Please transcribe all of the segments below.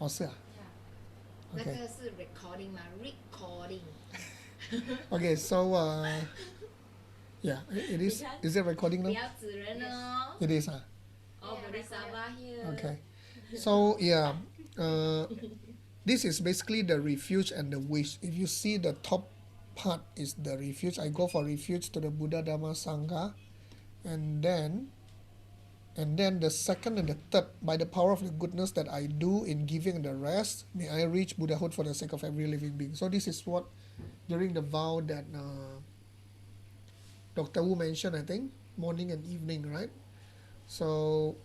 哦是啊 那 ，OK 个是 recording 吗？recording。okay so yeah it is 你看，is it recording 不 now? 要指人哦。It is 啊 哦，Bodhisattva here。okay so yeah uh, this is basically the refuge and the wish. If you see the top part is the refuge, I go for refuge to the Buddha Dhamma Sangha, and then the second and the third, by the power of the goodness that I do in giving the rest, may I reach Buddhahood for the sake of every living being. So this is what during the vow that Dr. Wu mentioned, I think, morning and evening, right? So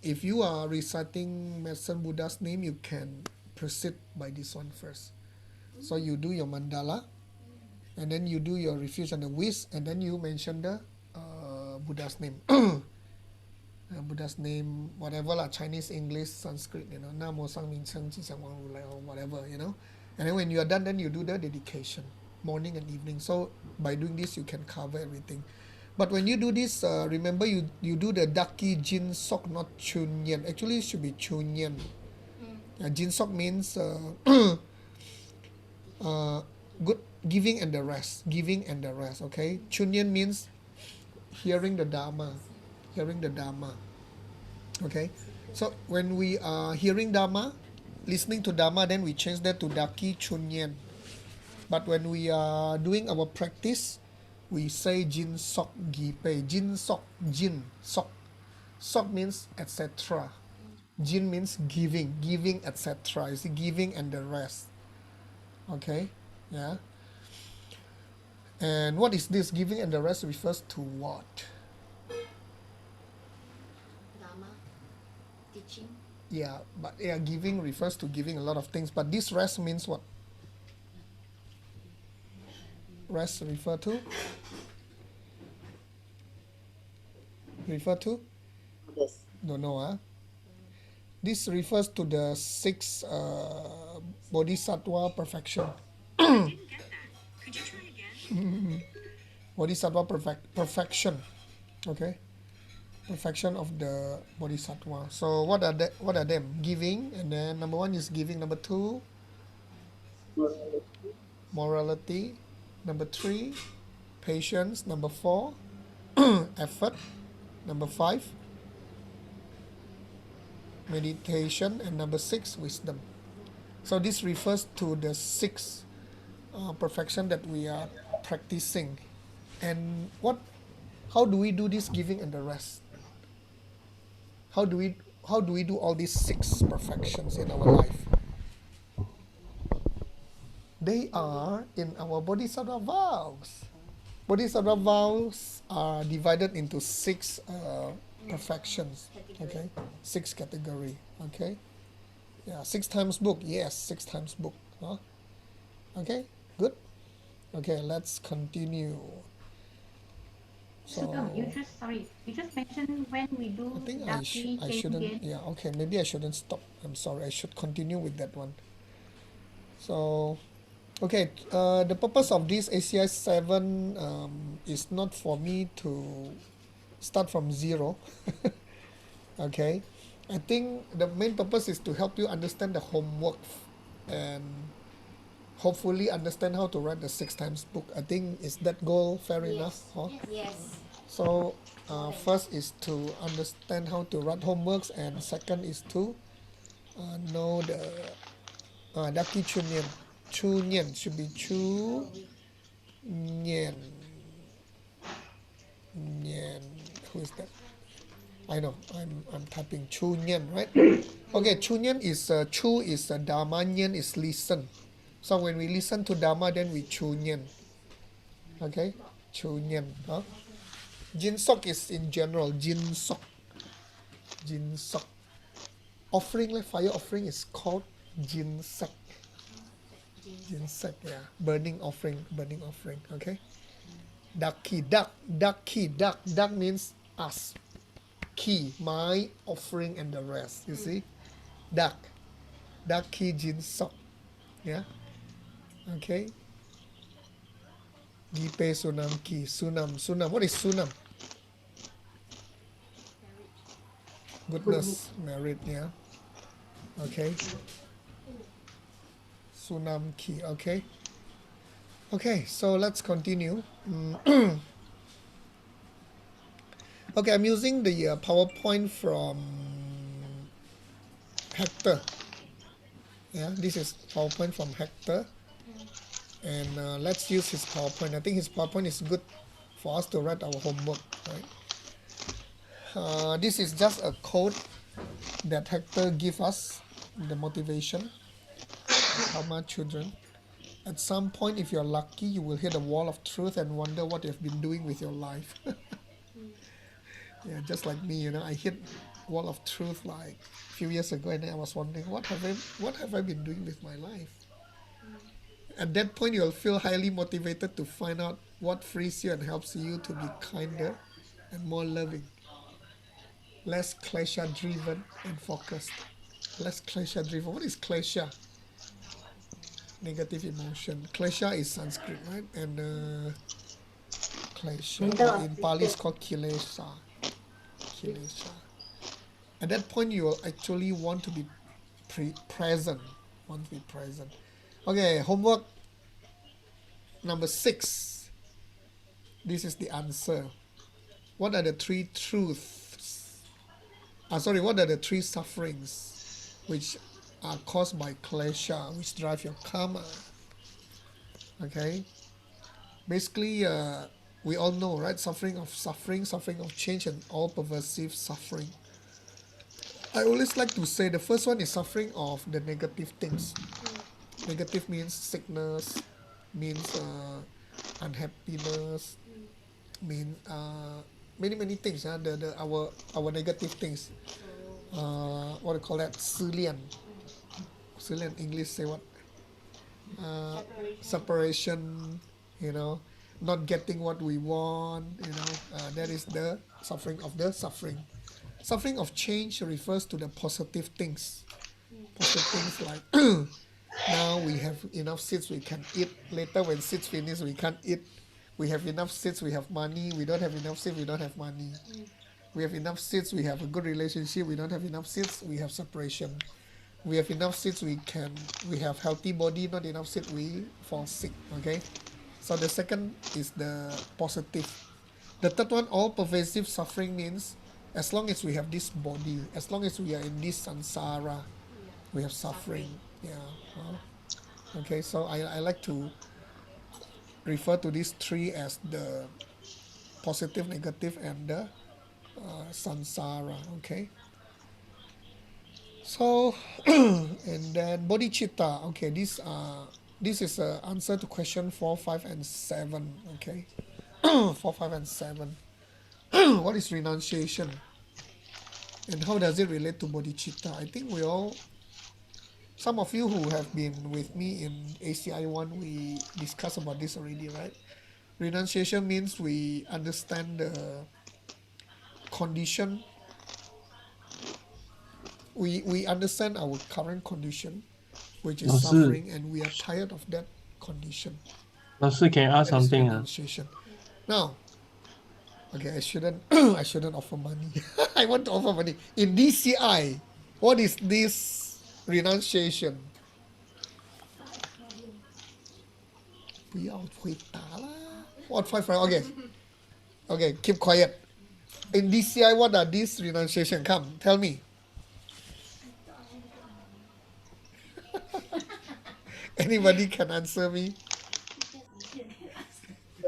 if you are reciting Medicine Buddha's name, you can proceed by this one first. So you do your mandala, and then you do your refuge and the wish, and then you mention the Buddha's name. Buddha's name, whatever lah, Chinese, English, Sanskrit, Namo Sang Ming Cheng Ji Xiang Wang Ru Lai, or whatever, And then when you are done, then you do the dedication, morning and evening. So by doing this, you can cover everything. But when you do this, remember you do the Daki Jin Sok, not Chun Yen. Actually, it should be Chun Yen. Jin Sok means good giving and the rest. Giving and the rest, okay? Chun Yen means hearing the Dharma. Hearing the Dharma. Okay? So when we are hearing Dharma, listening to Dharma, then we change that to Daki Chun Yen. But when we are doing our practice, we say Jin Sok Gi Pei. Jin Sok, Jin Sok. Sok means etc. Jin means giving, giving, etc. You see, giving and the rest. Okay? Yeah. And what is this? Giving and the rest refers to what? Dharma teaching. Yeah, but yeah, giving refers to giving a lot of things. But this rest means what? Rest refer to? Refer to? Yes. Don't know, huh? This refers to the six bodhisattva perfection. Bodhisattva perfection. Okay? Perfection of the bodhisattva. So what are them? Giving, and then number one is giving. Number two, morality. Number three, patience. Number four, effort. Number five, meditation. And number six, wisdom. So this refers to the six perfection that we are practicing. And how do we do this giving and the rest? How do we do all these six perfections in our life? They are in our bodhisattva vows. Bodhisattva vows are divided into six perfections. Okay, six category. Okay, yeah, 6 times book. Yes, 6 times book. Huh? Okay, good. Okay, let's continue. So you just mentioned when we do I think Daki I Chen shouldn't. Yen. Yeah, okay, maybe I shouldn't stop. I'm sorry. I should continue with that one. So, okay, the purpose of this ACI 7 is not for me to start from zero. Okay, I think the main purpose is to help you understand the homework and hopefully understand how to write the 6 times book. I think is that goal fair enough? Huh? Yes. So first is to understand how to write homeworks, and second is to know the Daki Chunyan. Chunyan should be Chu Nyan. Nyan. Who is that? I know. I'm typing Chunyan, right? Okay, Chunyan is Chu is Dharma, Nyan is listen. So when we listen to Dharma, then we Chunyan. Okay, Chunyan. Huh? Jinsok is in general. Jinsok. Jinsok. Offering, like fire offering, is called Jinsek. Jinsek, yeah. Burning offering. Okay. Daki, duck means us. Ki, my offering and the rest. You see? Daki Jinsok. Yeah. Okay. Gipe Sunam Ki. Sunam. What is Sunam? Goodness, merit, yeah. Okay, Sunam Ki. Okay, okay. So let's continue. Okay, I'm using the PowerPoint from Hector. Yeah, this is PowerPoint from Hector, and let's use his PowerPoint. I think his PowerPoint is good for us to write our homework. Right. This is just a code that Hector give us, the motivation of Dharma children. At some point, if you're lucky, you will hit a wall of truth and wonder what you've been doing with your life. Yeah, just like me, I hit wall of truth like a few years ago, and then I was wondering what have I been doing with my life. At that point, you'll feel highly motivated to find out what frees you and helps you to be kinder and more loving, less klesha driven and focused. Less klesha driven. What is klesha? Negative emotion. Klesha is Sanskrit, right? And klesha, or in Pali, it's called kilesa. Kilesa. At that point, you will actually want to be present. Want to be present. Okay, homework number 6. This is the answer. What are the 3 truths? What are the 3 sufferings which are caused by klesha, which drive your karma? Okay. Basically, we all know, right? Suffering of change, and all pervasive suffering. I always like to say the first one is suffering of the negative things. Negative means sickness, means unhappiness, means many things. Our negative things. What do you call that? 失恋. 失恋 English say what? Separation. Not getting what we want. That is the suffering of the suffering. Suffering of change refers to the positive things. Positive things like now we have enough seeds we can eat. Later when seeds finish we can't eat. We have enough seeds, we have money. We don't have enough seeds, we don't have money. We have enough seeds, we have a good relationship. We don't have enough seeds, we have separation. We have enough seeds, we have healthy body. Not enough seeds, we fall sick. Okay. So the second is the positive. The third one, all pervasive suffering, means as long as we have this body, as long as we are in this samsara, we have suffering. Yeah. Okay, so I like to refer to these 3 as the positive, negative, and the samsara. Okay. So and then bodhicitta. Okay, this is an answer to question 4, 5, and 7. Okay. 4, 5, and 7. What is renunciation? And how does it relate to bodhicitta? I think some of you who have been with me in ACI 1, we discussed about this already, right? Renunciation means we understand the condition. We understand our current condition, which is 老师，suffering, and we are tired of that condition. 老师 can I ask That is something? renunciation. Now, okay, I shouldn't I shouldn't offer money. I want to offer money. In DCI, what is this renunciation? 不要回答啦. What 5 Okay. Okay, keep quiet. In DCI, what are these renunciation? Come, tell me. Anybody can answer me?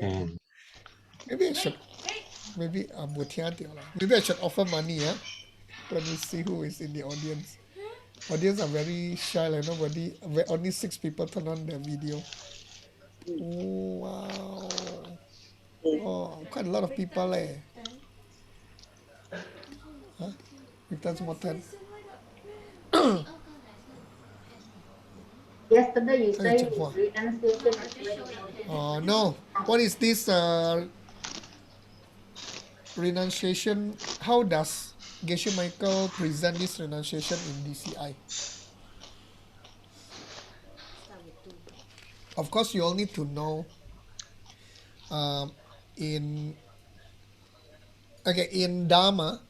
And Maybe I should. Maybe maybe I should offer money. Let me see who is in the audience. Audience are very shy. Like nobody. Only 6 people turn on the video. Oh, wow. Oh, quite a lot of people. Huh? Returns more 10. Yesterday you 这个 say 讲话. renunciation is when No. What is this renunciation? How does Geshe Michael present this renunciation in DCI? Start with 2. Of course, you all need to know. In Dharma,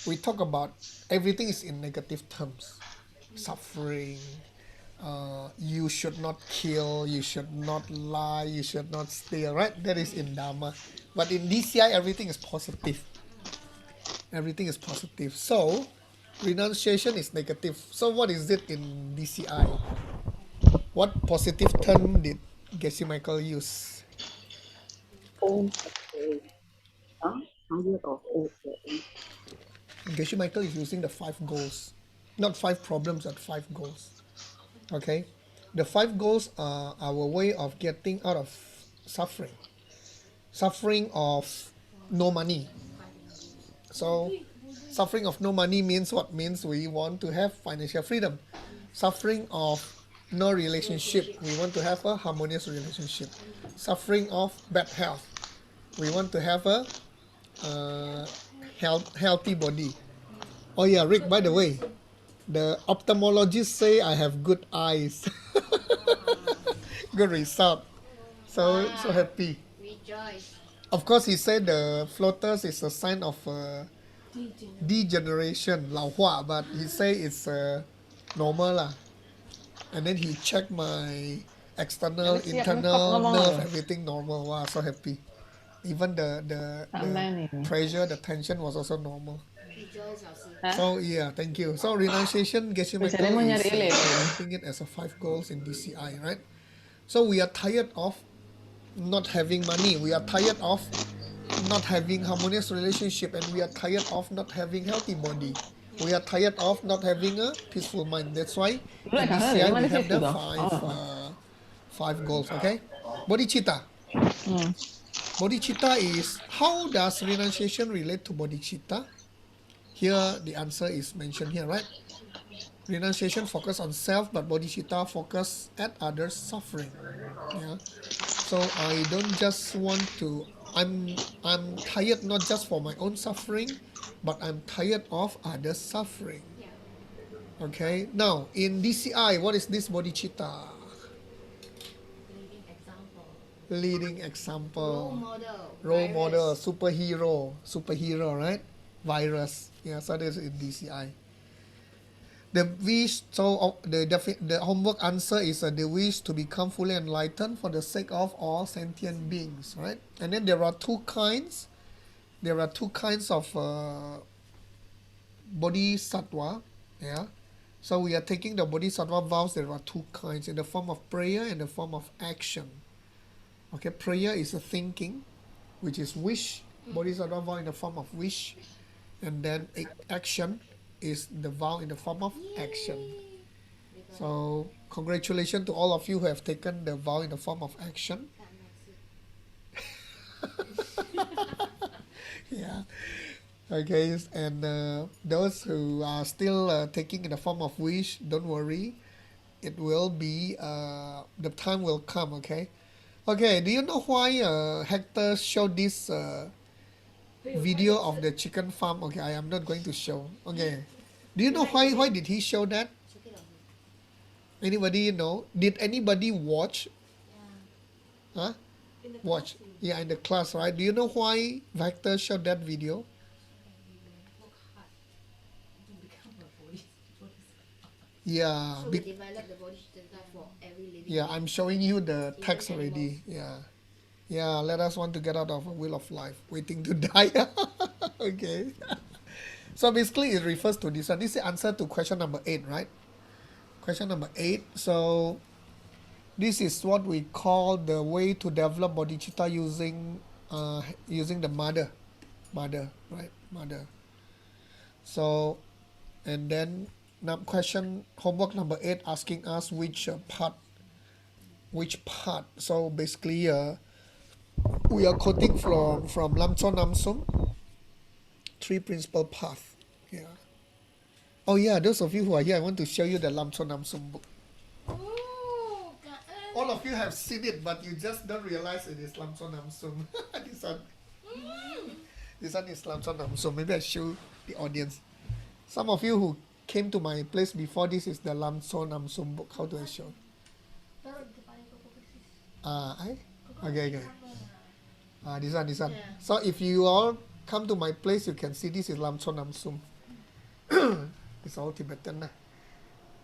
we talk about everything is in negative terms. suffering. You should not kill, you should not lie, you should not steal, right? That is in Dharma. But in DCI, everything is positive. Everything is positive. So, renunciation is negative. So, what is it in DCI? What positive term did Geshe Michael use? Okay. Đó, không biết rồi. Geshe Michael is using the 5 goals. Not 5 problems, but 5 goals. Okay? The 5 goals are our way of getting out of suffering. Suffering of no money. So, suffering of no money means what? Means we want to have financial freedom. Suffering of no relationship, we want to have a harmonious relationship. Suffering of bad health, we want to have a healthy body. Oh yeah, Rick, by the way, the ophthalmologist say I have good eyes. Good result. So happy. Rejoice. Of course, he said the floaters is a sign of degeneration, 老化, but he say it's normal lah. And then he checked my external, internal nerve, everything normal. Wow, so happy. Even the pressure, the tension was also normal. Rejoice 老师。 So yeah, thank you. So renunciation, Geshe Michael is putting it as a 5 goals in DCI, right? So we are tired of not having money. We are tired of not having harmonious relationship, and we are tired of not having healthy body. We are tired of not having a peaceful mind. That's why in DCI we have the five goals. Okay, bodhicitta. Bodhicitta is, how does renunciation relate to bodhicitta? Here the answer is mentioned here, right? Renunciation focus on self, but bodhicitta focus at others' suffering. Yeah. So I don't just want to. I'm tired not just for my own suffering, but I'm tired of others' suffering. Okay. Now in DCI, what is this bodhicitta? Leading example. Leading example. Role model. Superhero, right? Virus. Yeah. So this is in DCI. The wish, so the homework answer is the wish to become fully enlightened for the sake of all sentient beings, right? And then there are two kinds. There are two kinds of bodhisattva, yeah. So we are taking the bodhisattva vows. There are two kinds, in the form of prayer and the form of action. Okay, prayer is a thinking, which is wish. Bodhisattva vow in the form of wish, and then action is the vow in the form of action. So congratulations to all of you who have taken the vow in the form of action. Yeah. Okay, and those who are still taking in the form of wish, don't worry. It will be, the time will come, okay? Okay, do you know why Hector showed this video of the chicken farm? Okay, I am not going to show. Okay. Do you know why did he show that? Anybody know? Did anybody watch? Huh? Watch. Yeah, in the class, right? Do you know why Hector showed that video? Yeah. So we develop the bodhicitta for every living. Yeah, I'm showing you the text already. Yeah. Yeah, let us want to get out of a wheel of life, waiting to die. Okay. So basically it refers to this one. This is the answer to question number 8, right? Question number 8. So this is what we call the way to develop bodhicitta using the mother, right? Mother. So, and then now question homework number 8 asking us which part. So basically we are quoting from Lamso Namsum, 3 principal path. Yeah. Oh yeah, those of you who are here, I want to show you the Lamso Namsum book. Oh, All of you have seen it, but you just don't realize it is Lamso Namsum. This one is Lamso Namsum. Maybe I show the audience. Some of you who came to my place before, this is the Lamso Namsum book. How do I show? Okay. This one. Yeah. So if you all come to my place, you can see this is Lamso Namsum. It's all Tibetan.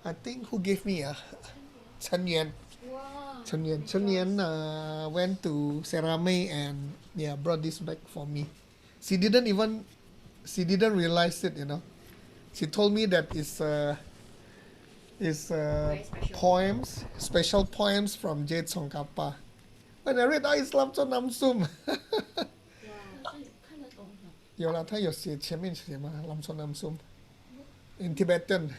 I think who gave me Chen Yuan. Wow. Chen Yuan. Chen Yuan went to Serame and yeah brought this back for me. She didn't even she didn't realize it, you know. She told me that it's Very special. poems, special poems from Jade Songkapa. When I read, it's Lam Chon Nam Sum. 哇，所以看得懂的。有了，他有写前面写嘛，Lam Chon Nam Sum in Tibetan,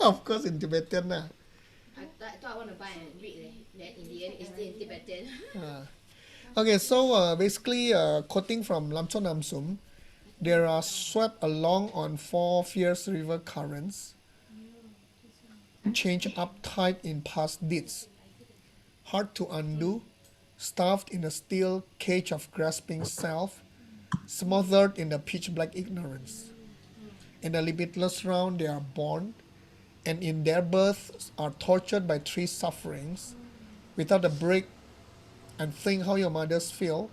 of course in Tibetan 呐。I thought I want to buy and read leh. Then in the end it's still in Tibetan. Okay, so basically, quoting from Lam Chon Nam Sum, there are swept along on four fierce river currents, change uptide in past deeds, hard to undo, stuffed in a steel cage of grasping self, smothered in the pitch black ignorance. In the limitless round they are born, and in their births are tortured by three sufferings, without a break, and think how your mothers feel,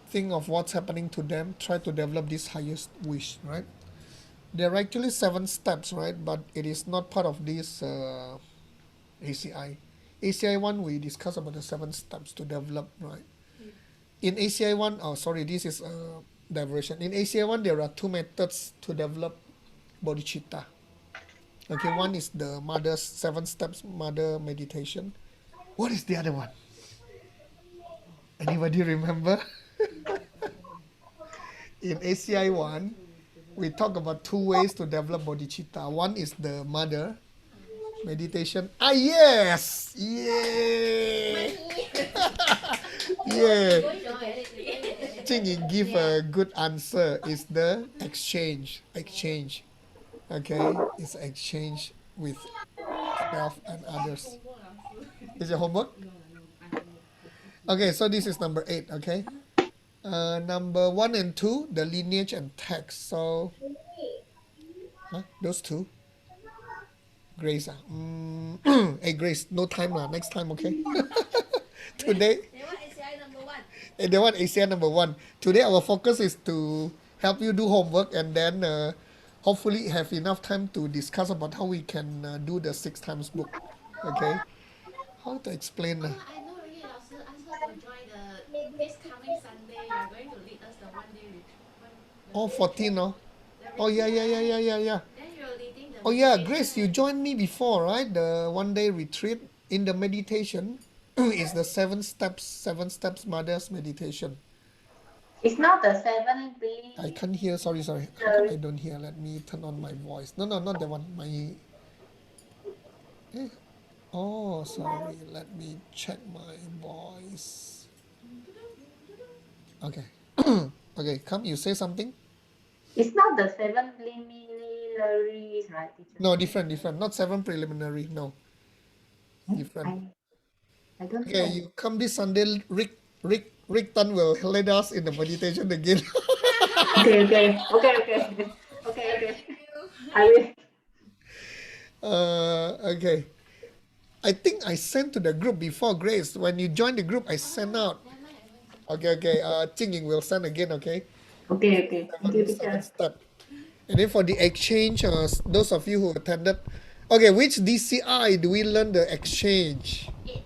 think of what's happening to them, try to develop this highest wish, right? There are actually 7 steps, right? But it is not part of this ACI. ACI 1, we discuss about the 7 steps to develop, right? In ACI 1, oh, sorry, this is a diversion. In ACI 1, there are 2 methods to develop bodhicitta. Okay, one is the mother's 7 steps mother meditation. What is the other one? Anybody remember? In ACI 1, we talk about 2 ways to develop bodhicitta. One is the mother meditation. Ah, yes! Yay! Yeah. Jingyin give a good answer. Is the exchange. Exchange. Okay? It's exchange with self and others. Is your homework? Okay, so this is number 8, okay? Number 1 and 2, the lineage and text. So, those 2. Grace, hey Grace, no time lah. Next time, okay? Today, They want ACI number 1. they want ACI number 1. Today, our focus is to help you do homework and then hopefully have enough time to discuss about how we can do the 6 times book. Okay? How to explain? I know already. 老师 ask her to join this coming Sunday. You are going to lead us the one day retreat. Oh, 14, no? Oh, yeah. Then you're leading the Oh, yeah, Grace, you joined me before, right? The 1-day retreat. In the meditation, is the 7 steps mother's meditation. It's not the 7 I can't hear. Sorry. I don't hear. Let me turn on my voice. No, not that one. Oh, sorry. Let me check my voice. Okay. Okay, come. You say something. It's not the 7 preliminaries, right, teacher? No, different. Not 7 preliminary. No, different. I don't Okay, know. you come this Sunday. Rick Tan will lead us in the meditation again. Okay. I will. Okay. I think I sent to the group before, Grace. When you join the group, I sent out. Okay. Jingying will send again, okay? Okay. Thank you, 7 teacher. step. And then for the exchange, those of you who attended, okay, which DCI do we learn the exchange? 8.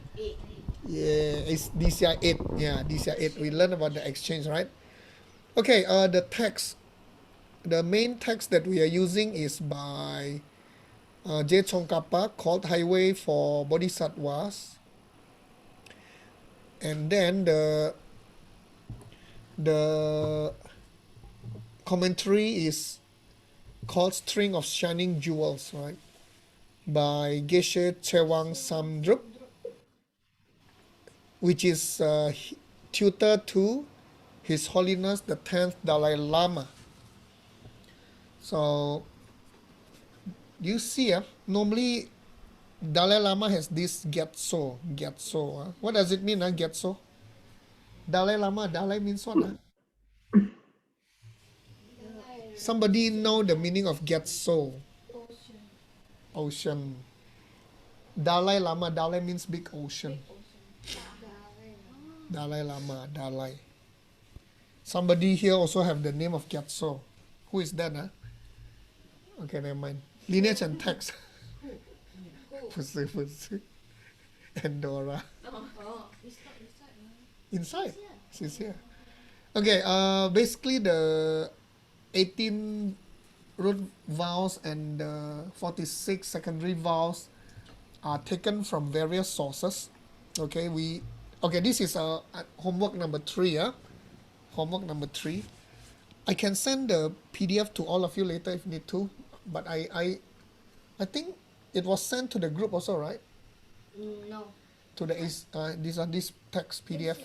Yeah, it's DCI 8. Yeah, DCI 8. We learn about the exchange, right? Okay, the text. The main text that we are using is by J. Tsongkhapa called Highway for Bodhisattvas. And then the commentary is called String of Shining Jewels, right? By Geshe Chewang Samdrup, which is tutor to His Holiness the 10th Dalai Lama. So, you see, normally Dalai Lama has this Gyatso. What does it mean, Gyatso? Dalai Lama, Dalai means what? Somebody know the meaning of Gyatso? Ocean. Dalai Lama, Dalai means big ocean. Dalai Lama, Dalai. Somebody here also have the name of Gyatso. Who is that? Okay, never mind. Lineage and text. pussy, pussy. And Dora. Oh, Inside. she's here. She's here. Okay, basically the 18 root vowels and the 46 secondary vowels are taken from various sources. Okay, this is homework number 3, yeah? Homework number 3. I can send the PDF to all of you later if need to, but I think it was sent to the group also, right? No. To the this text PDF.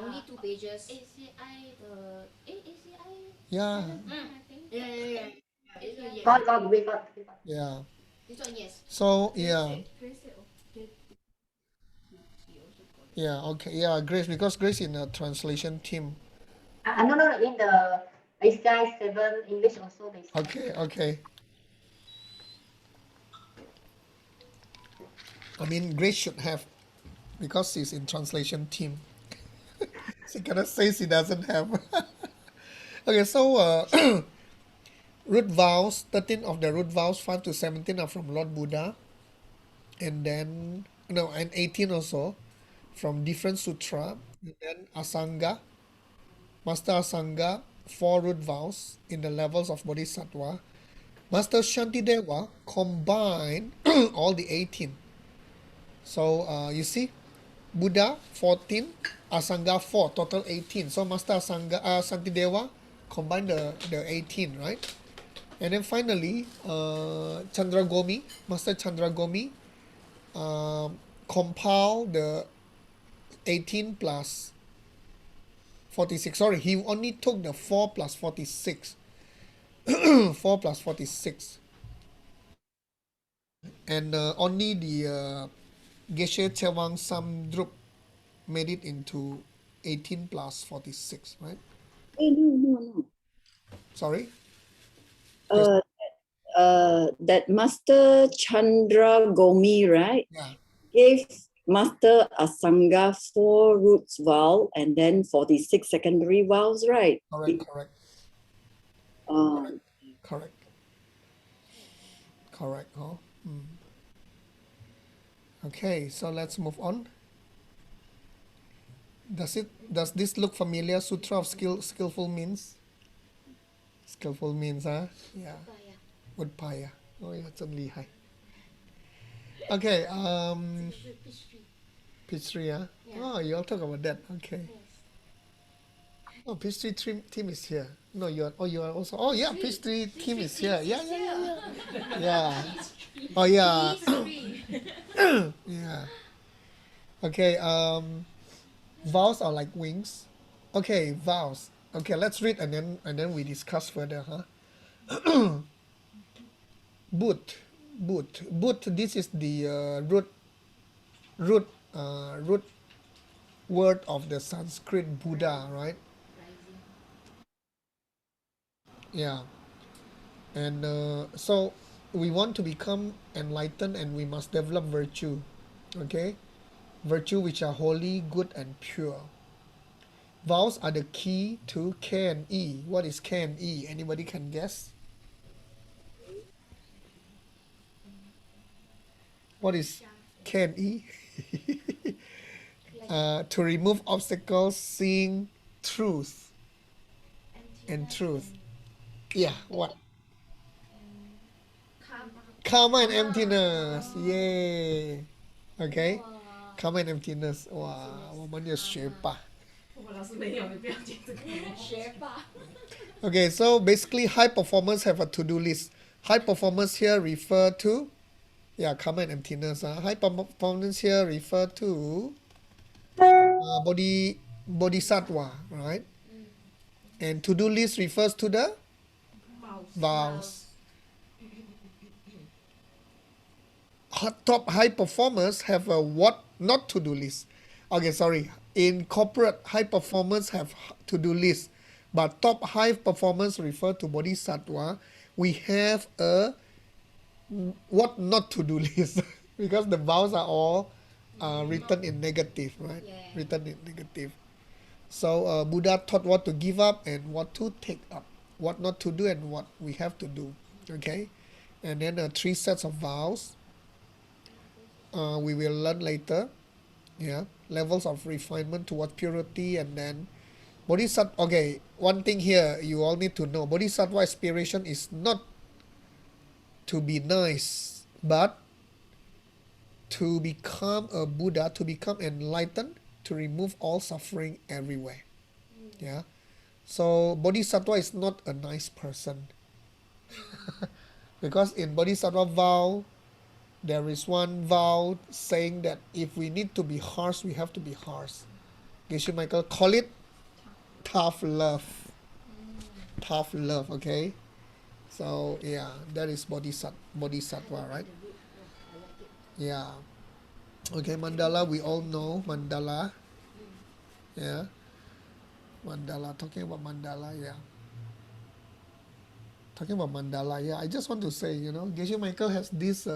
Only 2 pages. ACI, the ACI Yeah, 17, I think. Yeah. ACI. Got, we got. yeah. This one, yes. So yeah, Grace said, oh, he also got it. yeah, okay, yeah. Grace, because Grace in the translation team. No, in the ACI 7 English also they say. Okay, okay. I mean, Grace should have, because she's in translation team. She cannot say she doesn't have. Okay, so root vowels, 13 of the root vowels, 5 to 17 are from Lord Buddha. And then, no, and 18 also from different sutra. And then Asanga, Master Asanga, 4 root vowels in the levels of Bodhisattva. Master Shantideva combined all the 18. So you see, Buddha 14, Asanga 4, total 18. So Master Asanga, Shantideva combined the 18, right? And then finally, Chandragomi, Master Chandragomi, compile the 18 plus 46. Sorry, he only took the 4 plus 46. 4 plus 46. And only the Geshe Chewang Samdrup made it into 18 plus 46, right? No. Sorry? Uh, that Master Chandra Gomi, right, Yeah, gave Master Asanga 4 roots vowel and then 46 secondary vowels, right? correct, correct, Uh, correct. Correct, huh? Okay, so let's move on. Does this look familiar? Sutra of skillful means? Skillful means, huh? Yeah. Wood pie, oh yeah, 真厉害. Okay, pitch tree, huh? Oh, you all talk about that. Okay. Oh, pitch tree team is here. No, you are also. Oh yeah, pitch tree team is here. Yeah. Yeah. Oh yeah. Yeah. Okay. Vowels are like wings. Okay, vowels. Okay, let's read and then we discuss further, huh? Boot. This is the root word of the Sanskrit Buddha, right? Yeah. And so we want to become enlightened and we must develop virtue. Okay? Virtue which are holy, good, and pure. Vowels are the key to K and E. What is K and E? Anybody can guess? What is K and E? To remove obstacles, seeing truth and truth. Yeah, what? Karma and emptiness. Yay. Okay. Karma and emptiness. 哇，我们的学霸。我老师没有，你不要讲这个。学霸。Okay, so basically high performance have a to-do list. High performance here refer to, yeah, karma and emptiness. High performance here refer to bodhisattva, right? And to-do list refers to the vows. Top high performers have a what not to-do list. Okay, sorry. In corporate, high performers have to-do list. But top high performance refer to bodhisattva. We have a what not to do list because the vows are all written in negative, right? Yeah. Written in negative. So Buddha taught what to give up and what to take up, what not to do and what we have to do. Okay, and then 3 sets of vows. we will learn later. Yeah, levels of refinement toward purity, and then bodhisattva. Okay, one thing here you all need to know: bodhisattva aspiration is not to be nice, but to become a Buddha, to become enlightened, to remove all suffering everywhere. Yeah. So bodhisattva is not a nice person. Because in bodhisattva vow, there is one vow saying that if we need to be harsh, we have to be harsh. Geshe Michael call it tough love. Tough love, okay? So yeah, that is bodhisattva, right? Yeah. Okay, mandala, we all know mandala. Yeah. Mandala, talking about mandala, yeah. Talking about mandala, yeah, I just want to say, Geshe Michael has this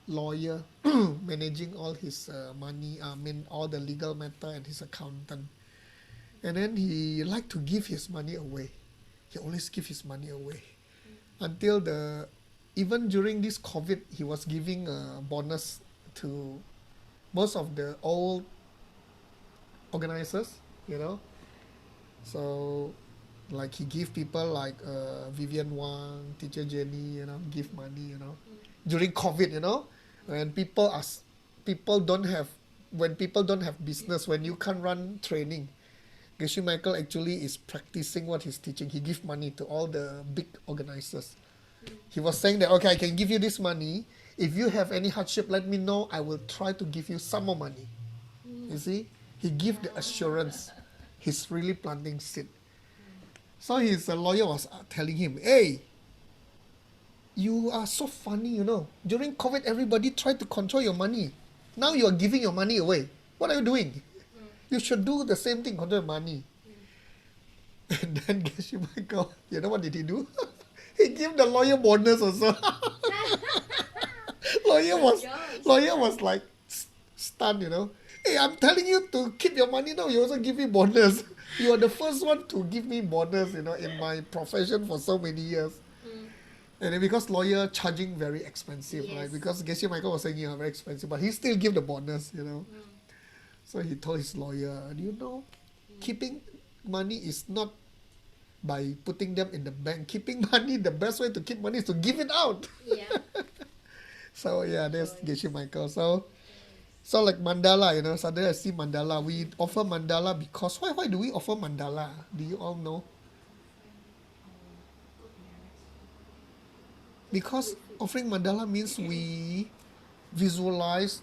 lawyer managing all his money, all the legal matter, and his accountant. And then he like to give his money away. He always give his money away. Until even during this COVID, he was giving a bonus to most of the old organizers, So, like he give people like Vivian Wang, Teacher Jenny, give money, during COVID, when people don't have when people don't have business, when you can't run training, Geshe Michael actually is practicing what he's teaching. He give money to all the big organizers. He was saying that, okay, I can give you this money. If you have any hardship, let me know. I will try to give you some more money. You see, he give the assurance. He's really planting seed. So his lawyer was telling him, hey, you are so funny, During COVID, everybody tried to control your money. Now you are giving your money away. What are you doing? You should do the same thing, control your money. And then Geshe Michael, you know what did he do? He gave the lawyer bonus also. lawyer was like stunned, Hey, I'm telling you to keep your money now. You also give me bonus. You are the first one to give me bonus, in my profession for so many years. And then because lawyer charging very expensive, right? Because Geshe Michael was saying, very expensive, but he still give the bonus, So he told his lawyer, keeping money is not by putting them in the bank. Keeping money, the best way to keep money is to give it out. Yeah. So yeah, that's Geshe Michael. So like mandala, suddenly I see mandala. We offer mandala because why do we offer mandala? Do you all know? Because offering mandala means we visualize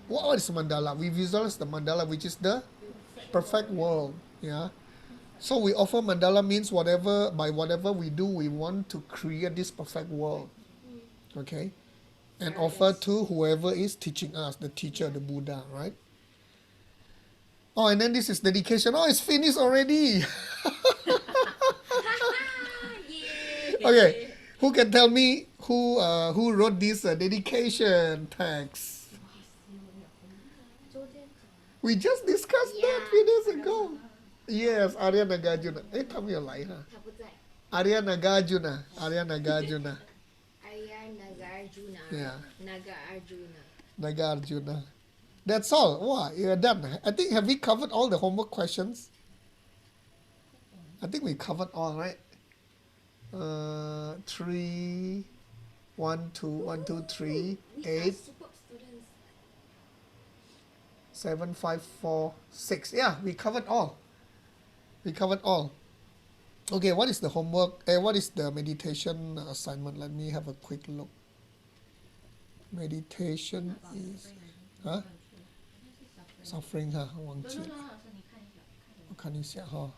what is mandala? We visualize the mandala, which is the perfect world. Yeah. So we offer mandala means by whatever we do, we want to create this perfect world. Okay? And offer to whoever is teaching us, the teacher, the Buddha, right? Oh, and then this is dedication. Oh, it's finished already. Okay, who can tell me who wrote this dedication text? We just discussed that few days ago. Yes, Arya Nagarjuna. 他没有来哈。他不在。Arya Nagarjuna. Nagarjuna. Yeah. Nagarjuna. Nagarjuna. That's all. Wow, you're done. I think, have we covered all the homework questions? I think we covered all, right? 3, 1, 2, 1, 2, 3, 8, 7, 5, 4, 6. Yeah, we covered all. Okay, what is the homework? What is the meditation assignment? Let me have a quick look. Meditation is suffering 哈，忘记了，我看一下哈。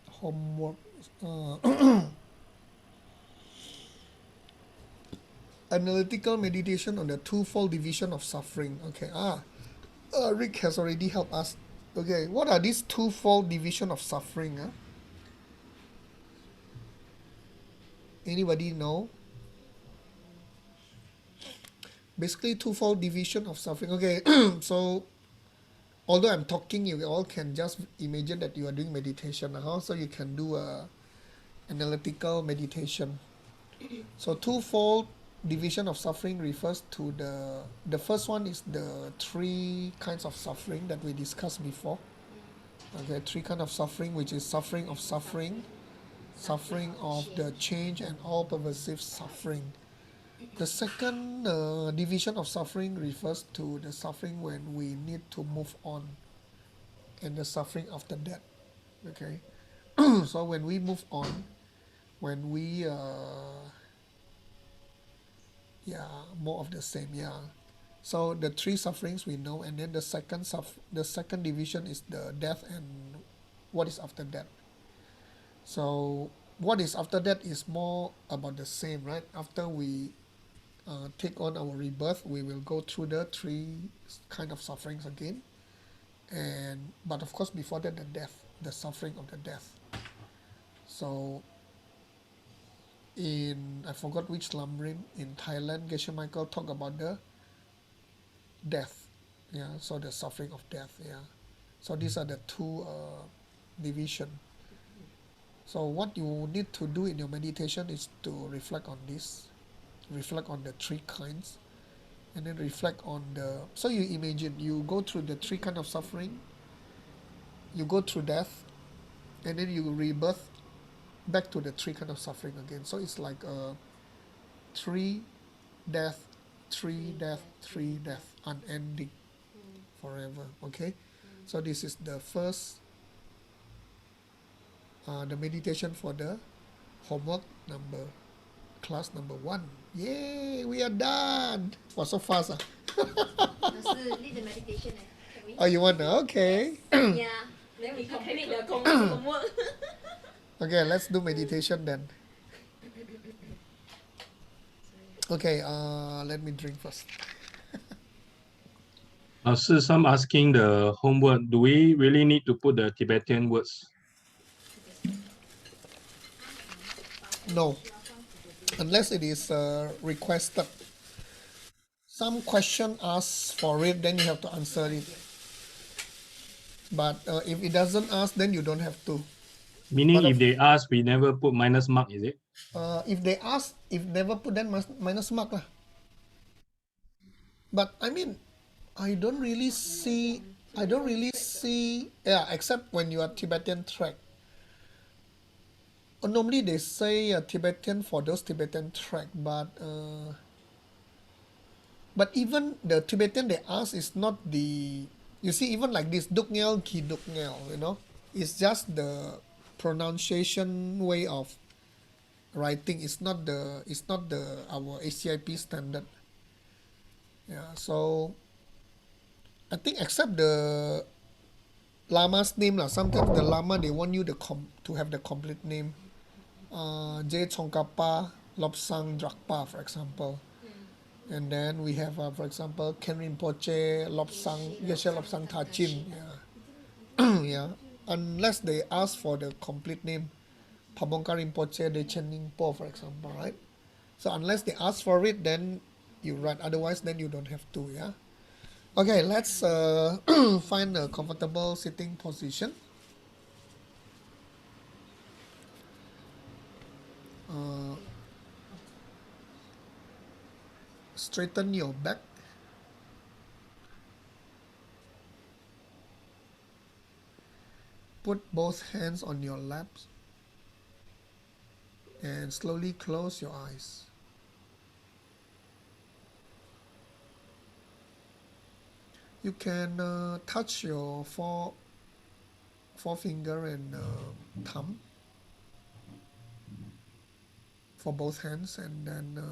Homework. Analytical meditation on the twofold division of suffering. Okay. Rick has already helped us. Okay, what are these twofold division of suffering? Anybody know? Basically, twofold division of suffering. Okay, so although I'm talking, you all can just imagine that you are doing meditation. So you can do a analytical meditation. So twofold division of suffering refers to the first one is the three kinds of suffering that we discussed before. Okay, three kind of suffering, which is suffering of suffering, suffering of the change, and all pervasive suffering. The second division of suffering refers to the suffering when we need to move on, and the suffering after death. Okay, so when we move on, when we more of the same, so the three sufferings we know, and then the second division is the death and what is after death. So what is after that is more about the same, right? After we take on our rebirth, we will go through the three kind of sufferings again. But of course, before that, the death, the suffering of the death. So I forgot which Lamrim in Thailand, Geshe Michael talked about the death. So the suffering of death. So these are the two division. So what you need to do in your meditation is to reflect on this, reflect on the three kinds, and then reflect on so you imagine you go through the three kind of suffering, you go through death, and then you rebirth back to the three kind of suffering again. So it's like three death, three death, three death, unending forever. Okay, so this is the first the meditation for the homework class number 1. Yay, we are done. Wow, so fast. 老师 lead the meditation can we? Oh, you want to? Okay. Yeah. Then we complete the homework. Okay, let's do meditation then. Okay, let me drink first. Some asking the homework, do we really need to put the Tibetan words? No, unless it is requested. Some question asks for it, then you have to answer it. But if it doesn't ask, then you don't have to. Meaning But if they ask, we never put minus mark, is it? if they ask, if never put, then minus mark lah. But I mean, I don't really see, except when you are Tibetan track. Normally they say Tibetan for those Tibetan track, but even the Tibetan they ask is not the, you see, even like this duk ngel ki duk ngel, it's just the pronunciation way of writing. It's not the our ACIP standard. So I think except the Lama's name lah. Sometimes the Lama they want you to have the complete name. J Tsongkhapa Lobsang Drakpa, for example. And then we have, for example, Ken Rinpoche Lobsang Yeshe Lobsang Tachin. Unless they ask for the complete name, Pabongka Rinpoche De Chen Ningpo, for example, right? So unless they ask for it, then you write. Otherwise, then you don't have to. Okay, let's find a comfortable sitting position. Straighten your back. Put both hands on your laps and slowly close your eyes. You can touch your forefinger and thumb for both hands, and then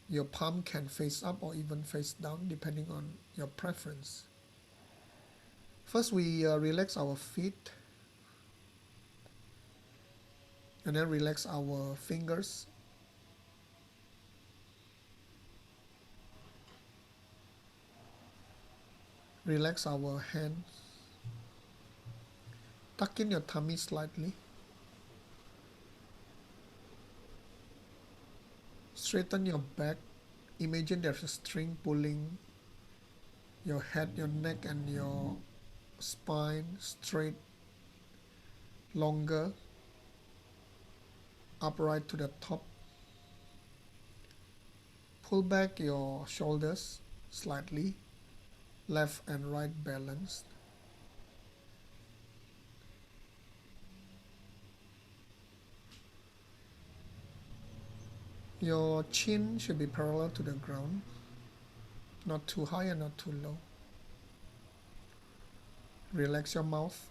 your palm can face up or even face down depending on your preference. First we relax our feet, and then relax our fingers. Relax our hands. Tuck in your tummy slightly. Straighten your back. Imagine there's a string pulling your head, your neck, and your spine straight, longer, upright to the top. Pull back your shoulders slightly, left and right balanced. Your chin should be parallel to the ground, not too high and not too low. Relax your mouth.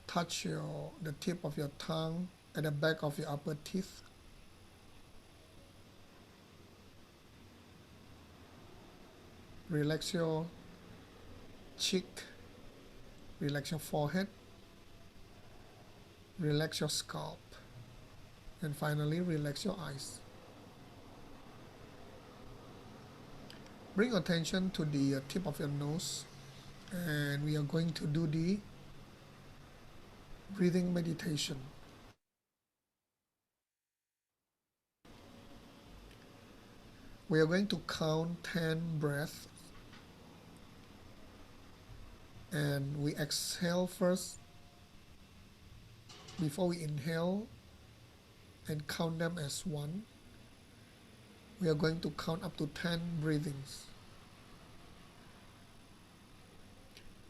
Touch the tip of your tongue at the back of your upper teeth. Relax your cheek. Relax your forehead. Relax your scalp. And finally, relax your eyes. Bring attention to the tip of your nose, and we are going to do the breathing meditation. We are going to count 10 breaths, and we exhale first before we inhale and count them as 1. We are going to count up to 10 breathings.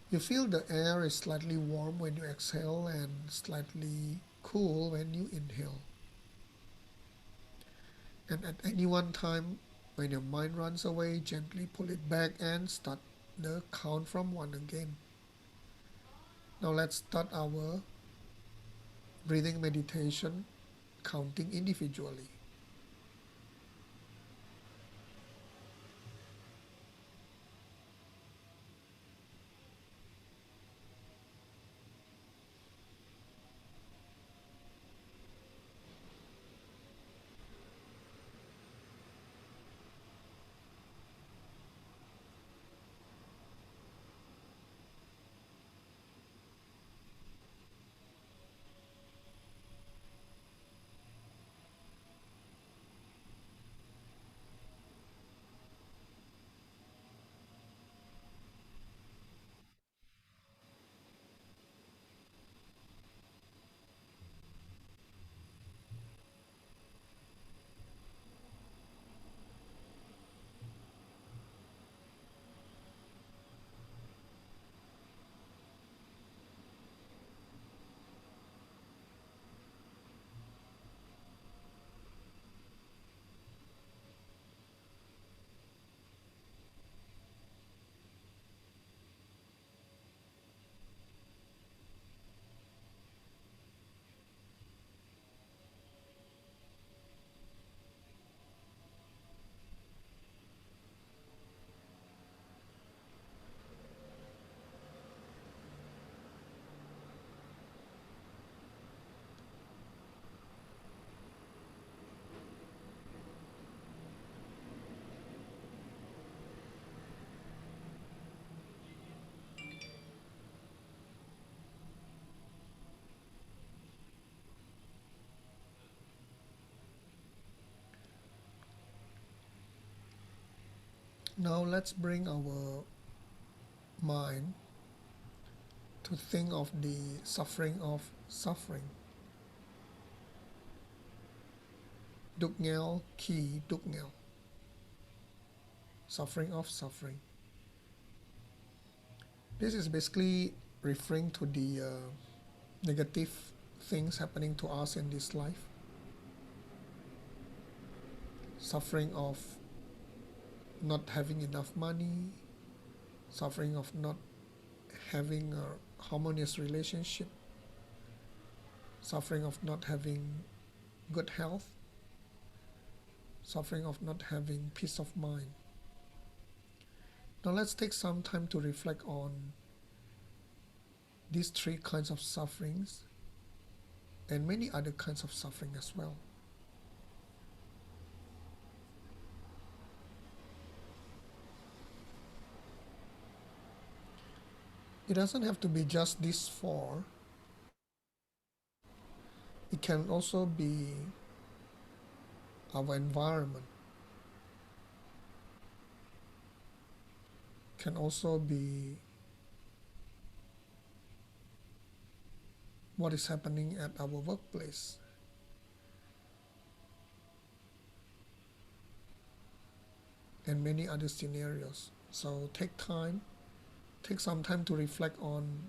You feel the air is slightly warm when you exhale and slightly cool when you inhale. And at any one time, when your mind runs away, gently pull it back and start the count from 1 again. Now let's start our breathing meditation, counting individually. Now let's bring our mind to think of the suffering of suffering. Duk nghèo, ki duk nghèo. Suffering of suffering. This is basically referring to the negative things happening to us in this life. Suffering of not having enough money, suffering of not having a harmonious relationship, suffering of not having good health, suffering of not having peace of mind. Now let's take some time to reflect on these 3 kinds of sufferings and many other kinds of suffering as well. It doesn't have to be just these 4. It can also be our environment. Can also be what is happening at our workplace. And many other scenarios. So take some time to reflect on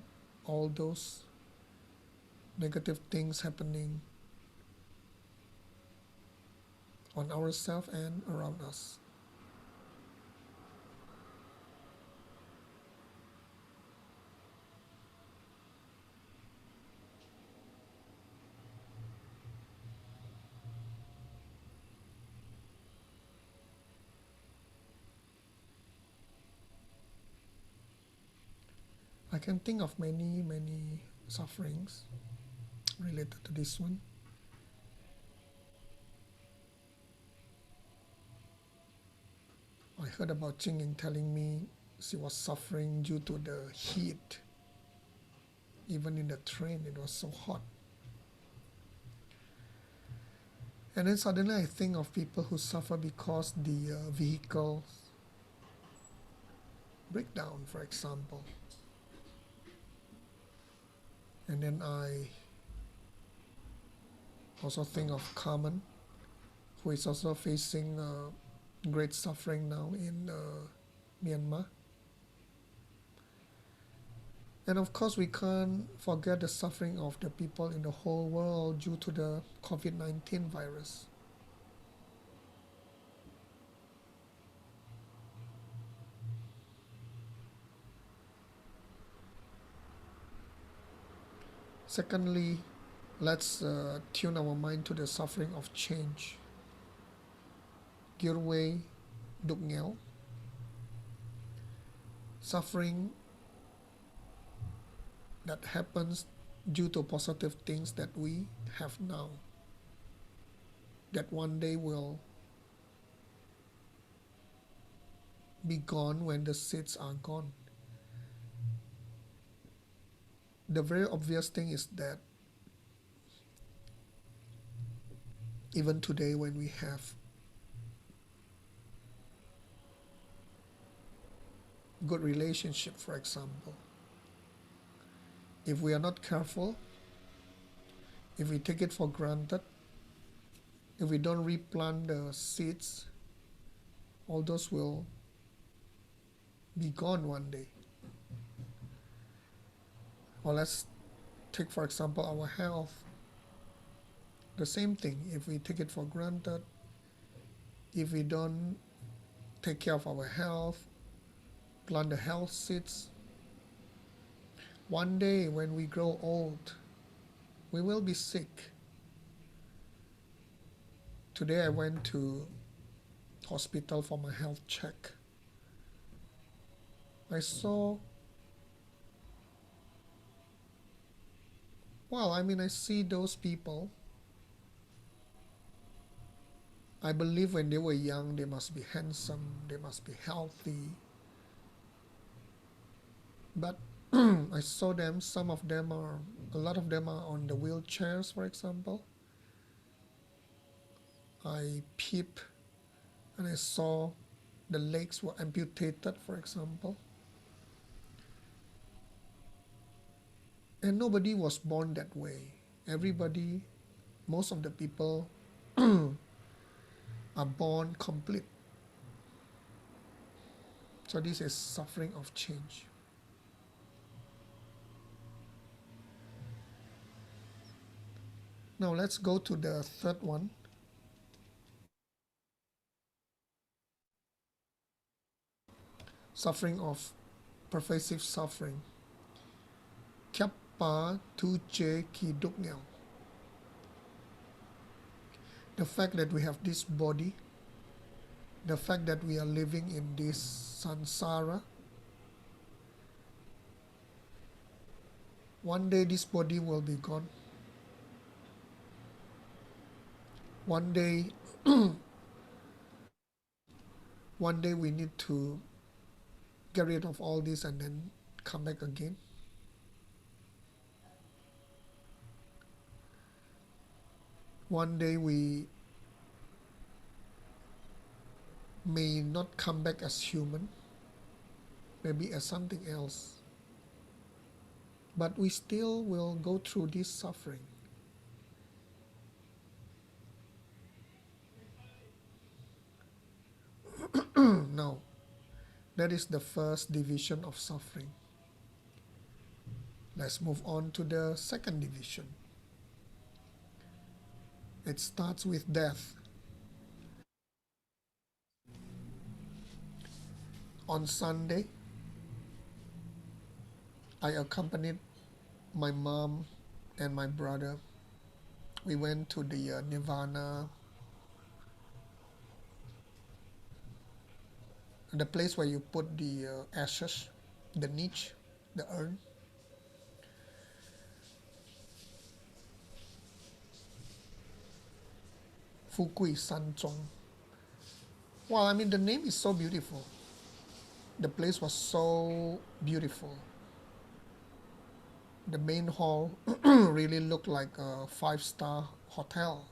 all those negative things happening on ourselves and around us. I can think of many sufferings related to this one. I heard about Ching Ying telling me she was suffering due to the heat. Even in the train, it was so hot. And then suddenly I think of people who suffer because the vehicle break down, for example. And then I also think of Carmen, who is also facing great suffering now in Myanmar. And of course, we can't forget the suffering of the people in the whole world due to the COVID-19 virus. Secondly, let's tune our mind to the suffering of change. Girway Duk Nghèo. Suffering that happens due to positive things that we have now, that one day will be gone when the seeds are gone. The very obvious thing is that even today, when we have good relationship, for example, if we are not careful, if we take it for granted, if we don't replant the seeds, all those will be gone one day. Or let's take, for example, our health. The same thing, if we take it for granted, if we don't take care of our health, plant the health seeds, one day when we grow old, we will be sick. Today I went to hospital for my health check. I saw, I see those people. I believe when they were young, they must be handsome, they must be healthy. But I saw them, a lot of them are on the wheelchairs, for example. I peeped and I saw the legs were amputated, for example. And nobody was born that way. Everybody, most of the people are born complete. So this is suffering of change. Now let's go to the third one. Suffering of pervasive suffering. Kappa tu che ki duk nghèo. The fact that we have this body, the fact that we are living in this samsara, one day this body will be gone. One day, one day we need to get rid of all this and then come back again. One day we may not come back as human, maybe as something else. but we still will go through this suffering. Now, that is the first division of suffering. Let's move on to the second division. It starts with death. On Sunday, I accompanied my mom and my brother. We went to the Nirvana, the place where you put the ashes, the niche, the urn. Fukui Sanzong. Well, I mean, the name is so beautiful. The place was so beautiful. The main hall really looked like a five-star hotel.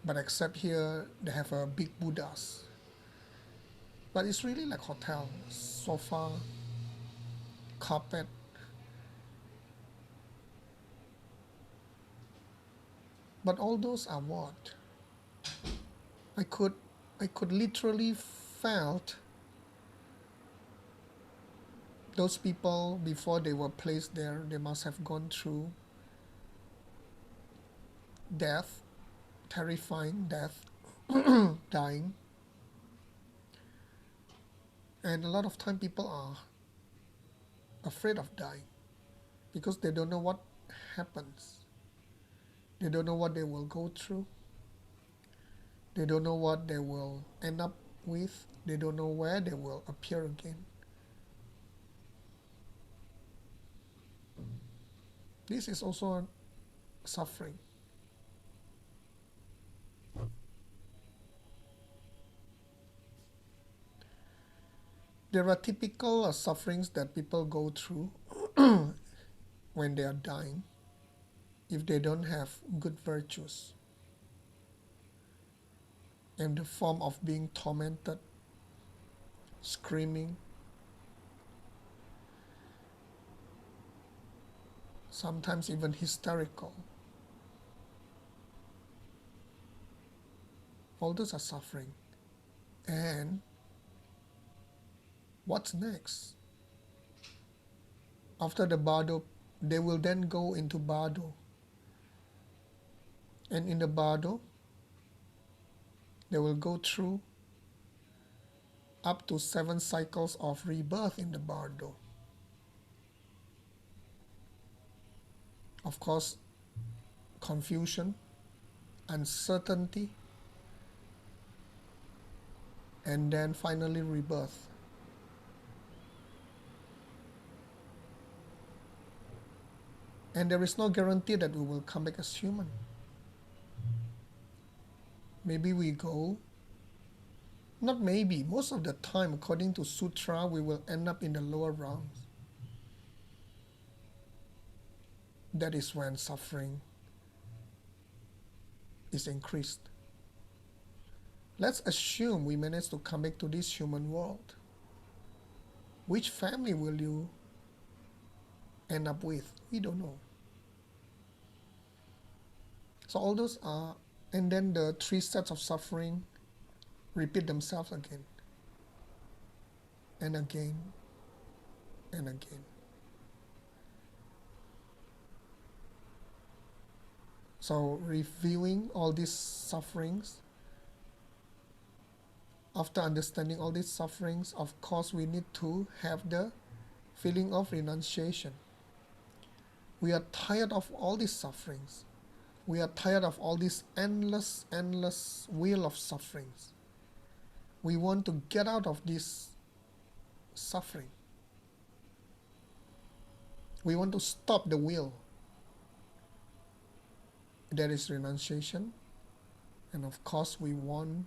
But except here, they have a big Buddhas. But it's really like hotel. Sofa, carpet. But all those are what? I could literally felt those people before they were placed there. They must have gone through death, terrifying death, dying. And a lot of time people are afraid of dying because they don't know what happens. They don't know what they will go through. They don't know what they will end up with. They don't know where they will appear again. This is also suffering. There are typical sufferings that people go through when they are dying if they don't have good virtues. In the form of being tormented, screaming, sometimes even hysterical. All those are suffering. And what's next? After the bardo, they will then go into bardo. And in the bardo, they will go through up to 7 cycles of rebirth in the bardo. Of course, confusion, uncertainty, and then finally rebirth. And there is no guarantee that we will come back as human. Maybe we go, not maybe, most of the time, according to Sutra, we will end up in the lower realms. That is when suffering is increased. Let's assume we manage to come back to this human world. Which family will you end up with? We don't know. So all those are, and then the 3 sets of suffering repeat themselves again and again and again. So reviewing all these sufferings, after understanding all these sufferings, of course we need to have the feeling of renunciation. We are tired of all these sufferings. We are tired of all this endless wheel of sufferings. We want to get out of this suffering. We want to stop the wheel. There is renunciation. And of course, we want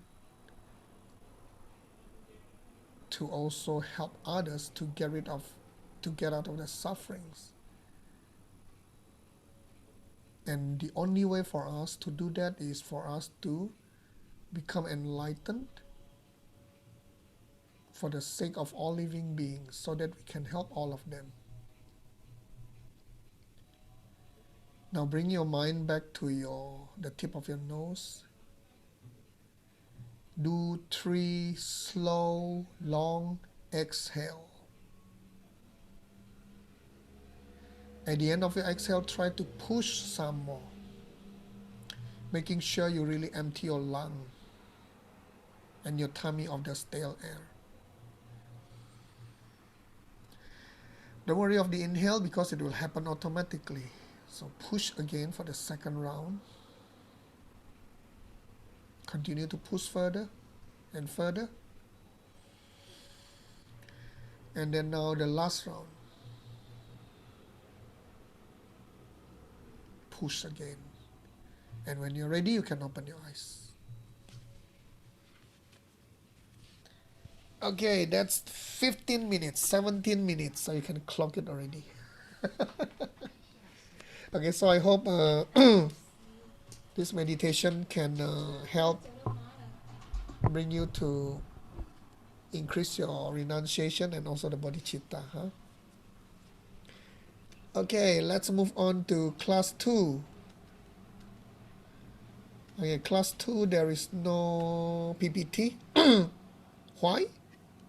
to also help others to get out of the sufferings. And the only way for us to do that is for us to become enlightened for the sake of all living beings so that we can help all of them. Now bring your mind back to the tip of your nose. Do 3 slow, long exhale. At the end of your exhale, try to push some more, making sure you really empty your lung and your tummy of the stale air. Don't worry of the inhale because it will happen automatically. So push again for the second round. Continue to push further and further. And then now the last round. Push again. And when you're ready, you can open your eyes. Okay, that's 15 minutes, 17 minutes, so you can clock it already. Okay, so I hope this meditation can help bring you to increase your renunciation and also the bodhicitta. Huh? Okay, let's move on to class 2. Okay, class 2, there is no PPT. Why?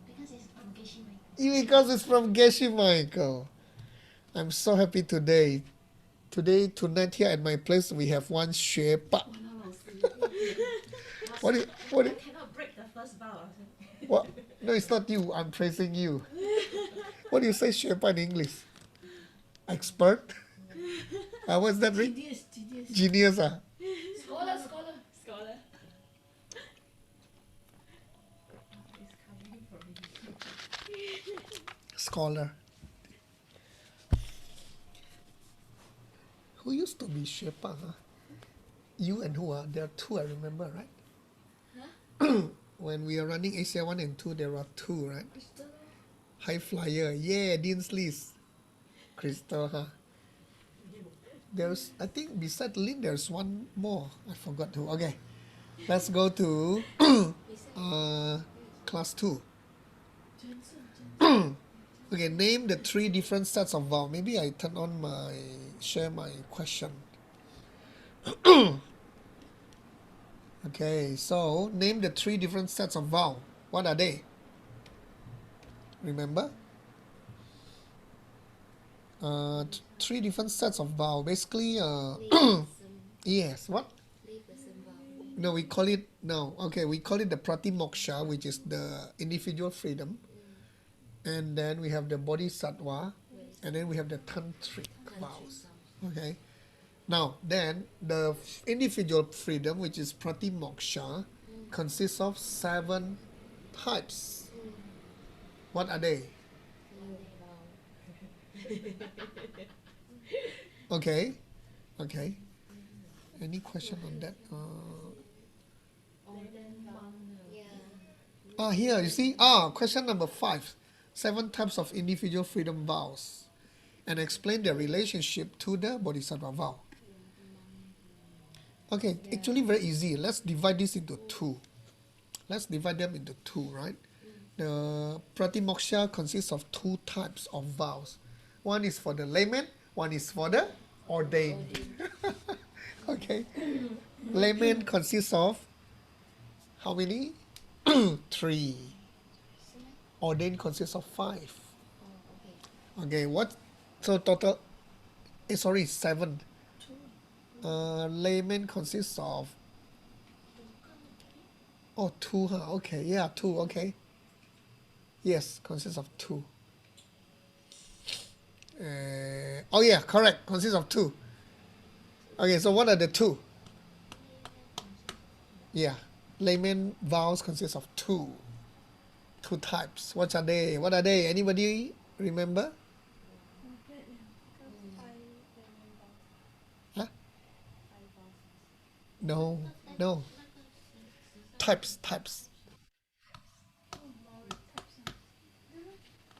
Because it's from Geshe. Because it's from Geshe Michael. I'm so happy today. Tonight here at my place, we have one 学霸. What I cannot break the first vow. what? No, it's not you. I'm praising you. What do you say 学霸 in English? Expert? What's that ring? Genius. Scholar. It's coming from you. Scholar. Who used to be 学霸? Huh? You and who? There are 2, I remember, right? When we are running ACI 1 and 2, there are 2, right? High flyer. Yeah, Dean's list. Crystal, huh? There's, I think beside Lynn, there's one more. I forgot who. Okay. Let's go to class 2. Okay, name the 3 different sets of vowel. Maybe I share my question. Okay, so name the 3 different sets of vowel. What are they? Remember? 3 different sets of vowel. Basically, yes. What? No, we call it we call it the pratimoksha, which is the individual freedom. And then we have the bodhisattva, and then we have the tantric vows. Okay. Now, then the individual freedom, which is pratimoksha, consists of 7 types. What are they? Okay. Any question on that? Here you see. Question number 5. 7 types of individual freedom vows, and explain their relationship to the bodhisattva vow. Okay, actually very easy. Let's divide this into 2. Let's divide them into 2, right? The pratimoksha consists of 2 types of vows. One is for the layman, one is for the ordained. Okay. Layman consists of how many? 3. Ordained consists of 5. Okay, what? So total, 7. Layman consists of 2, huh? Okay, yeah, 2, okay. Yes, consists of 2. Correct, consists of 2. Okay, so what are the 2? Yeah, layman vows consist of 2 types. What are they? Anybody remember? Huh? No. Types.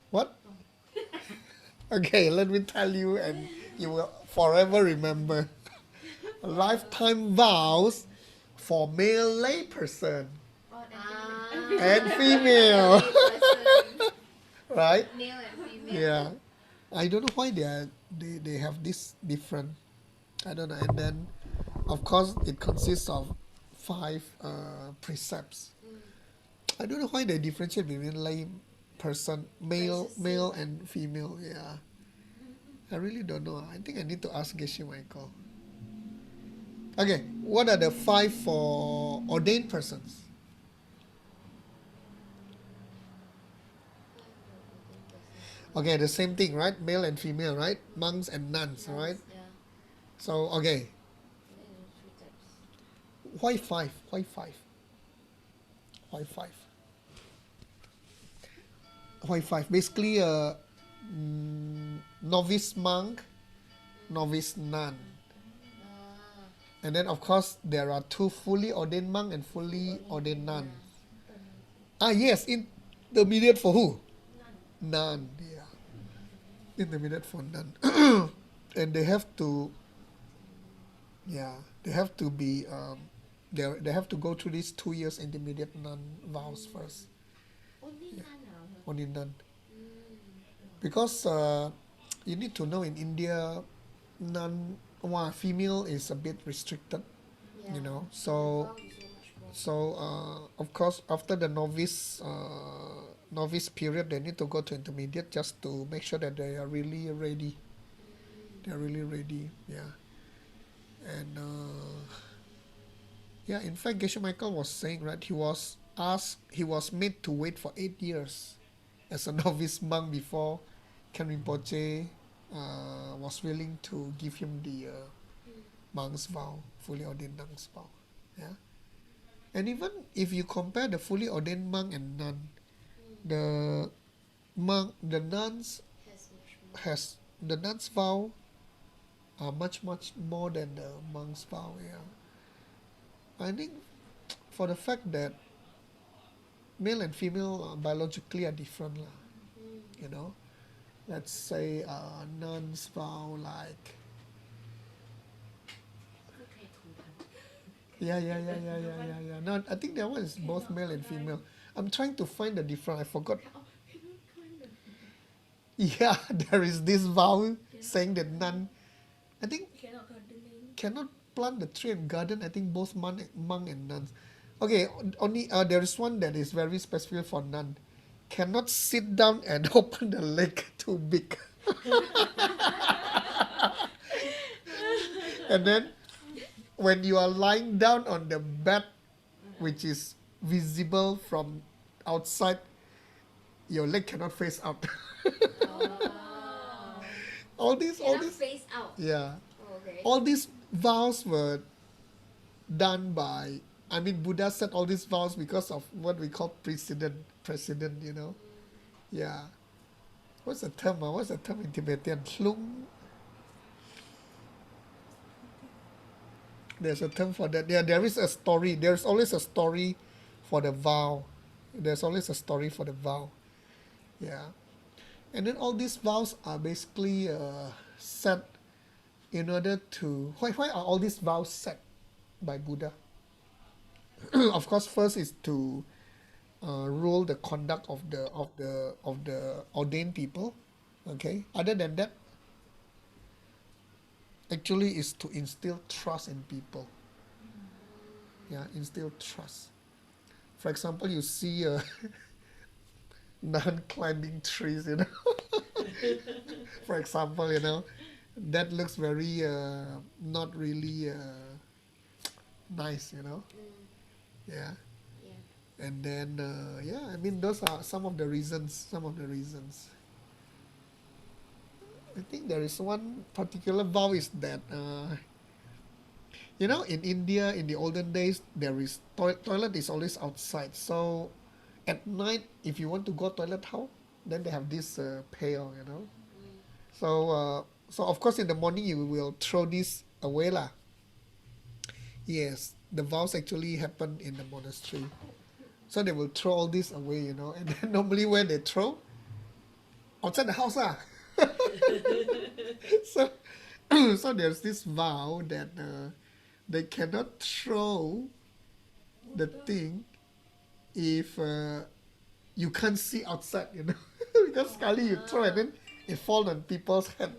What? Okay, let me tell you, and you will forever remember. Lifetime vows for male layperson and female. Right? Male and female. Yeah. I don't know why they have this different. I don't know. And then, of course, it consists of 5 precepts. I don't know why they differentiate between lay person, male and female. Yeah, I really don't know. I think I need to ask Geshe Michael. Okay, what are the 5 for ordained persons? Okay, the same thing, right? Male and female, right? Monks and nuns, right? Yeah. So, okay, Then 3 types. why 5? Why 5? Why 5? Why 5? Basically, novice monk, novice nun. And then, of course, there are 2 fully ordained monk and fully ordained nun. Yes, intermediate for who? Nun, yeah. Intermediate for nun. And they have to, yeah, they have to be, they have to go through these 2 years intermediate nun vows first. Only none now. Only nun. Because you need to know in India, nun, female is a bit restricted, Yeah. you know. The So, vow is so much more. of course, after the novice period, they need to go to intermediate just to make sure that they are really ready. They are really ready, yeah. And yeah, in fact, Geshe Michael was saying, right, he was made to wait for 8 years as a novice monk before Ken Rinpoche was willing to give him the monk's vow, fully ordained monk's vow. Yeah. And even if you compare the fully ordained monk and nun, the nuns the nuns vow are much more than the monk's vow. Yeah. I think for the fact that male and female biologically are different, lah. You know, let's say nuns vow like. Yeah. No, I think that one is both male and female. I'm trying to find the difference. I forgot. Yeah, there is this vow saying that nun, I think, cannot plant the tree and garden. I think both monk and nuns. Okay, only there is one that is very specific for nun. Cannot sit down and open the leg too big. And then when you are lying down on the bed, which is visible from outside, your leg cannot face out. all these, face out. yeah, Oh, okay. all these vows were done by. I mean, Buddha said all these vows because of what we call precedent. You know, yeah. What's the term? What's the term in Tibetan? Hlung. There's a term for that. Yeah, there is a story. There's always a story for the vow. There's always a story for the vow. Yeah. And then all these vows are basically set in order to. Why are all these vows set by Buddha? Of course, first is to rule the conduct of the ordained people. Okay. Other than that, actually is to instill trust in people. Yeah, instill trust. For example, you see a nun climbing trees, you know. For example, you know, that looks very not really nice, you know. Yeah. And then yeah, I mean those are some of the reasons. I think there is one particular vow is that you know, in India in the olden days there is toilet is always outside. So at night if you want to go toilet, how? Then they have this pail, you know. So of course in the morning you will throw this away lah. Yes, the vows actually happen in the monastery. So they will throw all this away, you know. And then normally where they throw? Outside the house lah. so so there's this vow that they cannot throw the thing if you can't see outside, you know. Because sekali you throw and then it falls on people's head.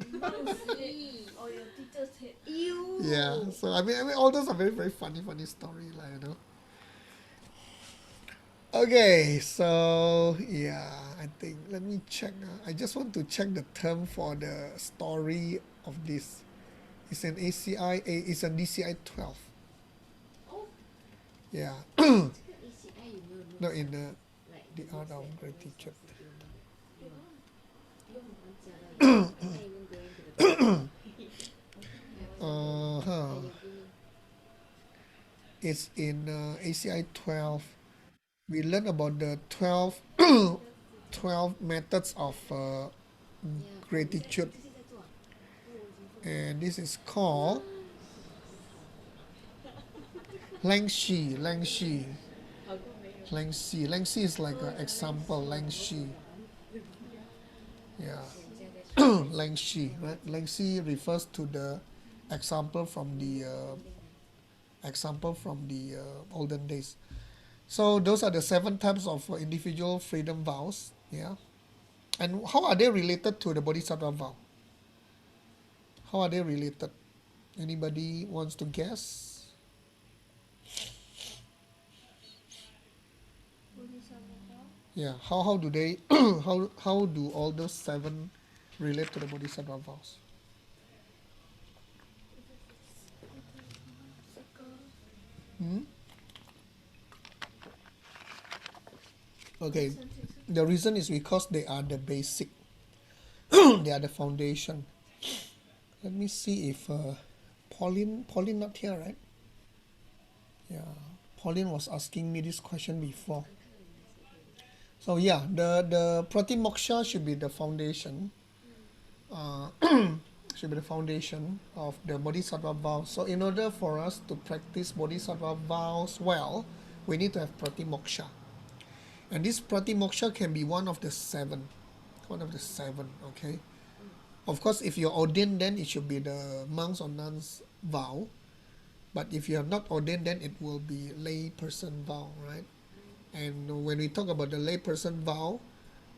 or your teacher said, ew. Yeah. So I mean all those are very very funny story like, you know. Okay, so yeah, I think let me check. I just want to check the term for the story of this. It's an ACI, it's an DCI 12. Oh, Yeah, 这个 ACI 有没有 not notes in ah? the Like the art notes of that gratitude. 有啊，不用很假的 I'm not even going to the toilet. Huh. And you give me It's in ACI 12. We learn about the 12 methods of yeah, gratitude, 这些在做啊，哦，我已经分 and this is called Langshi. Langshi. 好过没有 Langshi. Langshi is like an example. Langshi. Yeah. 我现在在 try Langshi, right? Langshi refers to the example from the olden days. So those are the 7 types of individual freedom vows. Yeah. And how are they related to the Bodhisattva vow? How are they related? Anybody wants to guess? Yeah. How do they how do all those 7 relate to the Bodhisattva vows? Hmm? Okay. The reason is because they are the basic. They are the foundation. Let me see if Pauline not here, right? Yeah. Pauline was asking me this question before. So yeah, the Pratimoksha should be the foundation. Should be the foundation of the Bodhisattva vows. So in order for us to practice Bodhisattva vows well, we need to have Pratimoksha. And this Pratimoksha can be one of the 7. One of the 7, okay? Of course, if you're ordained, then it should be the monks or nuns vow. But if you are not ordained, then it will be lay person vow, right? And when we talk about the lay person vow,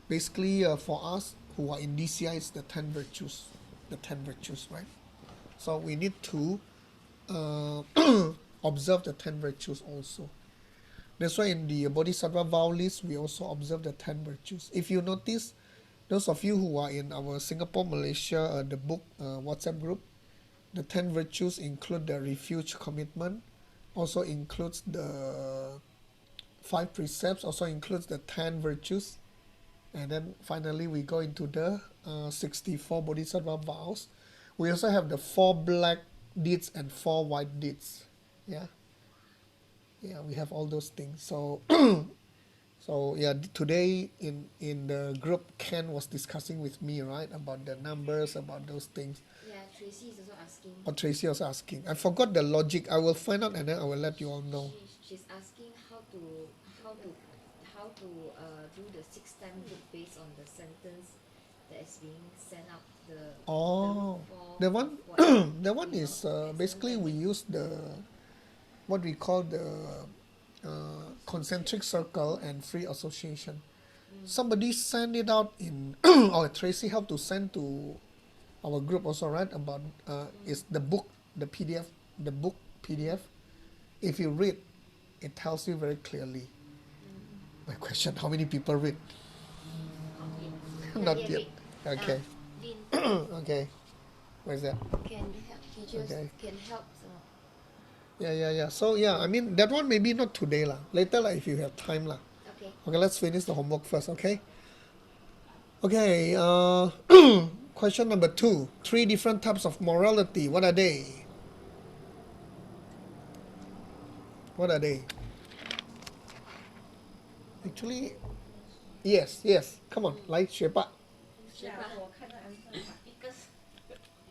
basically for us who are in DCI, it's the 10 virtues. The 10 virtues, right? So we need to observe the 10 virtues also. That's why in the Bodhisattva vow list, we also observe the 10 virtues. If you notice, those of you who are in our Singapore, Malaysia, the book WhatsApp group, the 10 virtues include the refuge commitment, also includes the 5 precepts, also includes the 10 virtues. And then finally we go into the 64 Bodhisattva vows. We also have the 4 black deeds and 4 white deeds. Yeah. Yeah, we have all those things. So so yeah, today in the group, Ken was discussing with me, right, about the numbers, about those things. Yeah, Tracy is also asking. Or Tracy was asking. I forgot the logic. I will find out and then I will let you all know. She's asking how to do the 6-time book based on the sentence that is being sent out. Oh, the one the one is basically we use the what we call the concentric circle and free association. Somebody sent it out in or Tracy helped to send to our group also, right? About is the book, the PDF, the book PDF. If you read, it tells you very clearly. My question: how many people read? Not yet. Okay. Okay. Where's that? Can help teachers Okay. can help. Yeah. So yeah, I mean that one maybe not today lah. Later lah if you have time lah. Okay. Okay, let's finish the homework first, okay? Okay, question number 2. 3 different types of morality. What are they? What are they? Actually, yes. Come on, 来学吧。是啊，我看着 answer 吧，because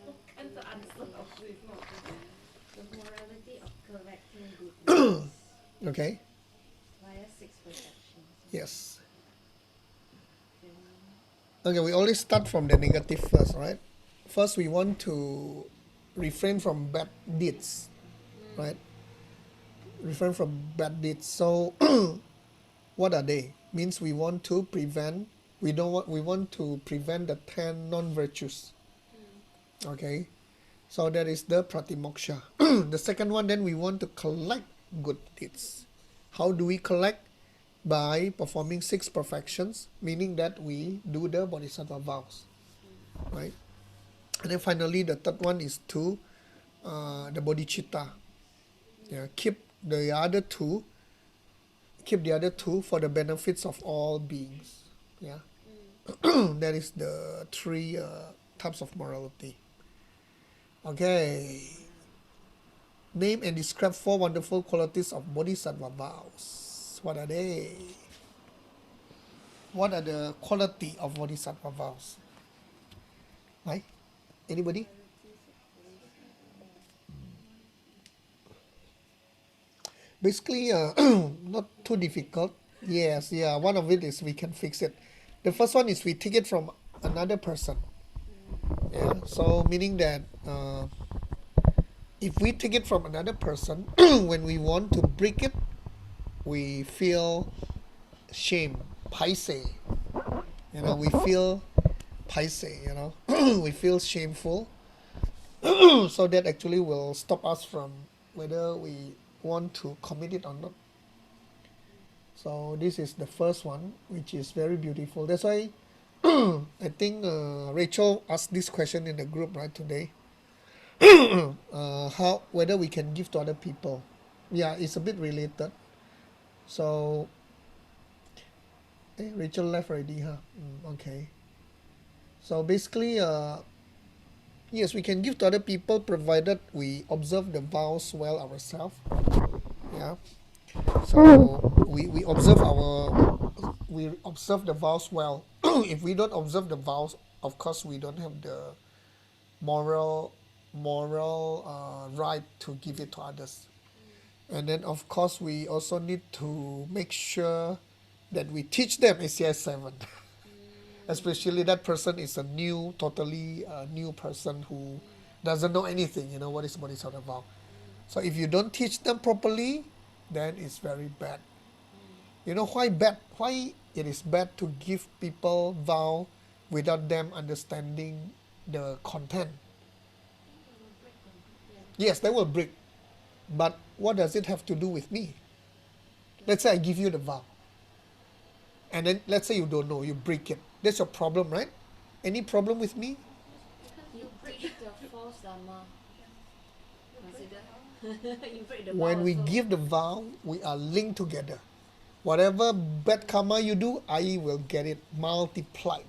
我看着 answer 老师 is not good. The morality of collecting goodness Okay, via 6 perceptions. yes. Okay, we always start from the negative first, right? First, we want to refrain from bad deeds, right? Refrain from bad deeds. So, what are they? Means we want to prevent. We want to prevent the 10 non-virtues. Okay, So that is the pratimoksha. The second one, then we want to collect good deeds. How do we collect? By performing 6 perfections, meaning that we do the bodhisattva vows, right? And then finally, the third one is to the bodhicitta. Yeah, keep the other two for the benefits of all beings. Yeah, that is the 3 types of morality. Okay. Name and describe 4 wonderful qualities of bodhisattva vows. What are they? What are the quality of bodhisattva vows? Right? Anybody? Basically, not too difficult. Yes, yeah. One of it is we can fix it. The first one is we take it from another person. Yeah. So meaning that if we take it from another person, when we want to break it, we feel shame, paise. We feel paise. We feel shameful. So that actually will stop us from whether we want to commit it or not. So this is the first one, which is very beautiful. That's why I think Rachel asked this question in the group right today. How whether we can give to other people. Yeah, it's a bit related. So Rachel left already, huh? Okay. So basically, yes, we can give to other people provided we observe the vows well ourselves. Yeah. So we observe the vows well. If we don't observe the vows, of course we don't have the moral right to give it to others. And then of course we also need to make sure that we teach them ACI 7. Especially that person is a totally new person who doesn't know anything, what is bodhisattva vow. So if you don't teach them properly, then it's very bad. You know why bad? Why it is bad to give people vow without them understanding the content? Yes, they will break. But what does it have to do with me? Let's say I give you the vow. And then let's say you don't know, you break it. That's your problem, right? Any problem with me? You break the false dharma. Consider. You break the vow When we also. give the vow, we are linked together. Whatever bad karma you do, I will get it multiplied.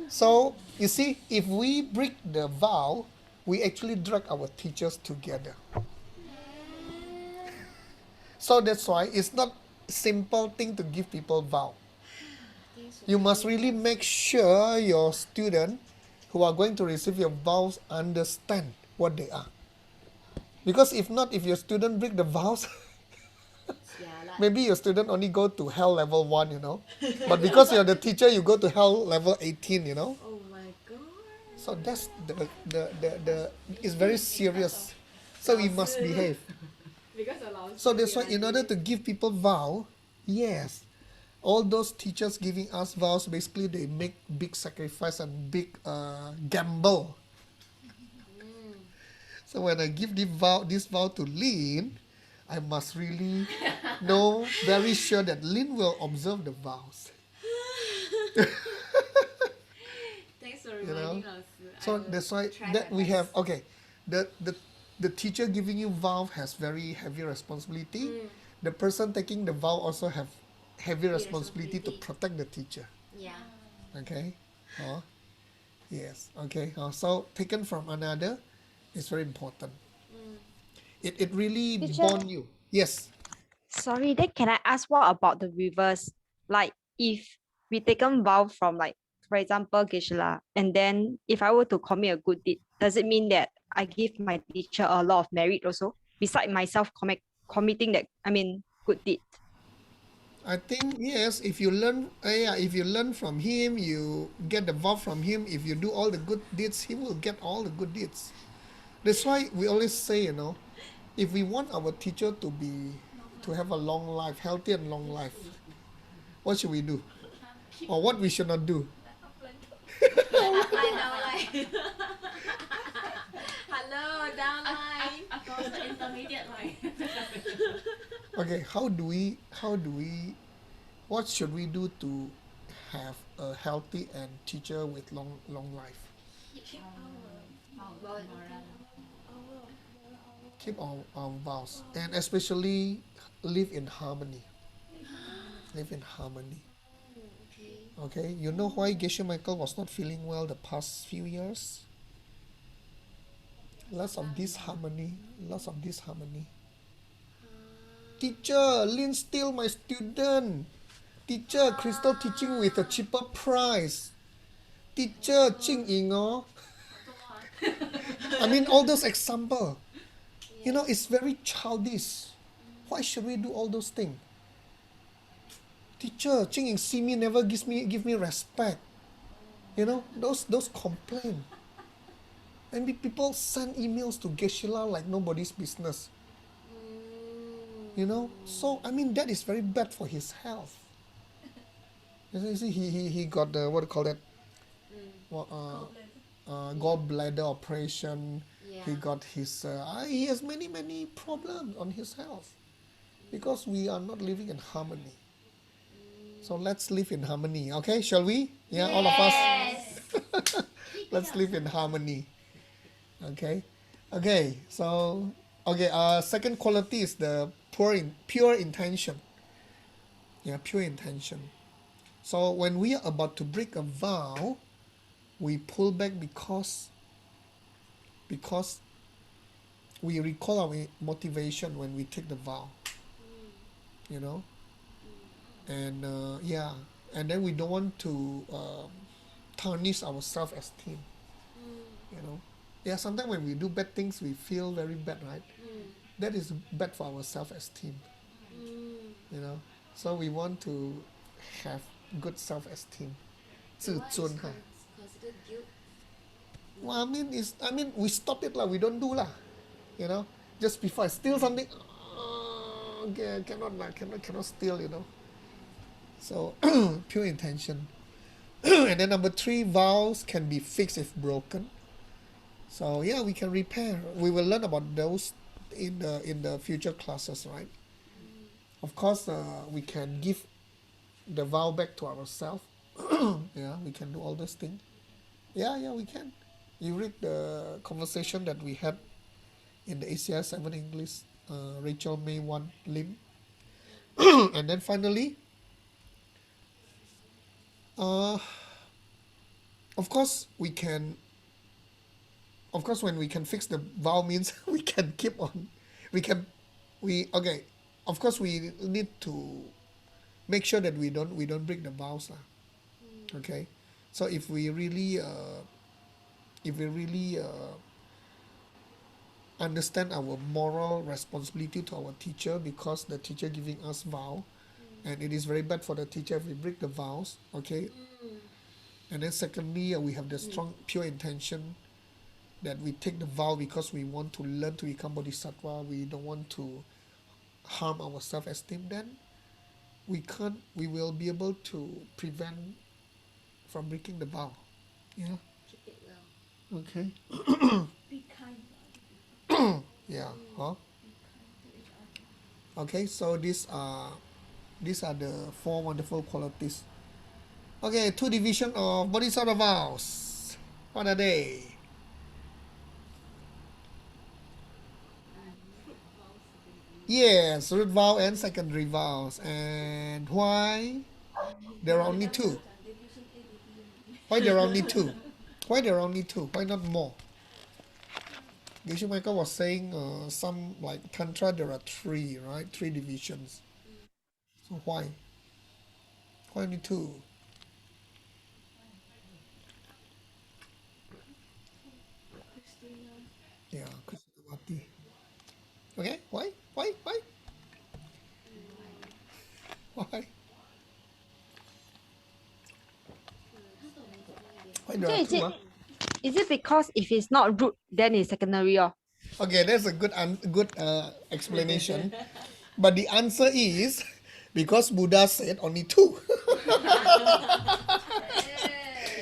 So, you see, if we break the vow, we actually drag our teachers together. So that's why it's not a simple thing to give people vow. You must really make sure your student who are going to receive your vows understand what they are. Because if not, if your student break the vows, maybe your student only go to hell level 1, But because you're the teacher, you go to hell level 18, Oh my god. So that's it's very serious. So we must behave. Because of So that's why in order to give people vow, yes, all those teachers giving us vows, basically they make big sacrifice and big gamble. So when I give this vow to Lin, I must really know very sure that Lin will observe the vows. Thanks for reminding us. So that's why that we have the teacher giving you vow has very heavy responsibility. The person taking the vow also have heavy responsibility to protect the teacher. Yeah. Okay? Yes. Okay. So taken from another is very important. It really Teacher. bond you. Yes. Sorry, then can I ask what about the reverse? Like if we taken vow from like, for example, Geshe-la, and then if I were to commit a good deed, does it mean that I give my teacher a lot of merit also? Beside myself committing that, good deed. I think yes. If you learn from him, you get the vow from him. If you do all the good deeds, he will get all the good deeds. That's why we always say, if we want our teacher to have a long life, healthy and long life, what should we do? Or what we should not do? downline. Hello, downline. Across the intermediate line. Okay, what should we do to have a healthy and teacher with long life? Keep our Well, Keep our vows and especially live in harmony. Live in harmony. okay. Okay, you know why Geshe Michael was not feeling well the past few years? Lots of disharmony. Teacher, Lynn still my student. Teacher, Crystal teaching with a cheaper price. Teacher, Jing Ying oh. I mean all those example. You know, it's very childish. Why should we do all those things? Teacher, Jing Ying see me never give me respect. You know, those complain. And people send emails to Geshe-la like nobody's business. You know, so I mean that is very bad for his health. You see, he got the what do you call that? Gallbladder operation. Yeah. He got his. He has many problems on his health because we are not living in harmony. So let's live in harmony, okay? Shall we? Yeah, all of us. Let's live in harmony. Okay, okay. So second quality is the pure intention. Yeah, pure intention. So when we are about to break a vow, we pull back because we recall our motivation when we take the vow. You know, and and then we don't want to tarnish our self-esteem. You know, yeah. Sometimes when we do bad things, we feel very bad, right? That is bad for our self-esteem. You know, so we want to have good self-esteem. 自尊 哈。 Considered guilt. Well, I mean, we stop it lah. We don't do lah. You know, just before I steal something, okay, I cannot steal. You know. So pure intention. And then number 3, vows can be fixed if broken. So yeah, we can repair. We will learn about those in the future classes, right? Of course, we can give the vow back to ourselves. Yeah, we can do all those things. Yeah, we can. You read the conversation that we had in the ACI 7 English, Rachel May 1 Lim. And then finally, of course when we can fix the vow means we can keep on, of course we need to make sure that we don't break the vows lah. Okay, so if we really understand our moral responsibility to our teacher because the teacher giving us vow, and it is very bad for the teacher if we break the vows. Okay, and then secondly, we have the strong pure intention that we take the vow because we want to learn to become bodhisattva. We don't want to harm our self-esteem. Then we will be able to prevent from breaking the vow. Yeah. Keep it well. Okay. Be kind. Yeah. Huh? Okay. So these are the 4 wonderful qualities. Okay. 2 division of bodhisattva vows. What are they? Yes, root vow and secondary vows. And why? There are only 2. Why there are only 2? Why there are only 2? Why not more? Geshe Michael was saying some like Tantra there are 3, right? 3 divisions. So why? Why only 2? Yeah, Krishnamati. Okay, why? Why? Why there are So 2? Huh? is it because if it's not root, then it's secondary? Or Okay, that's a good explanation. But the answer is because Buddha said only 2.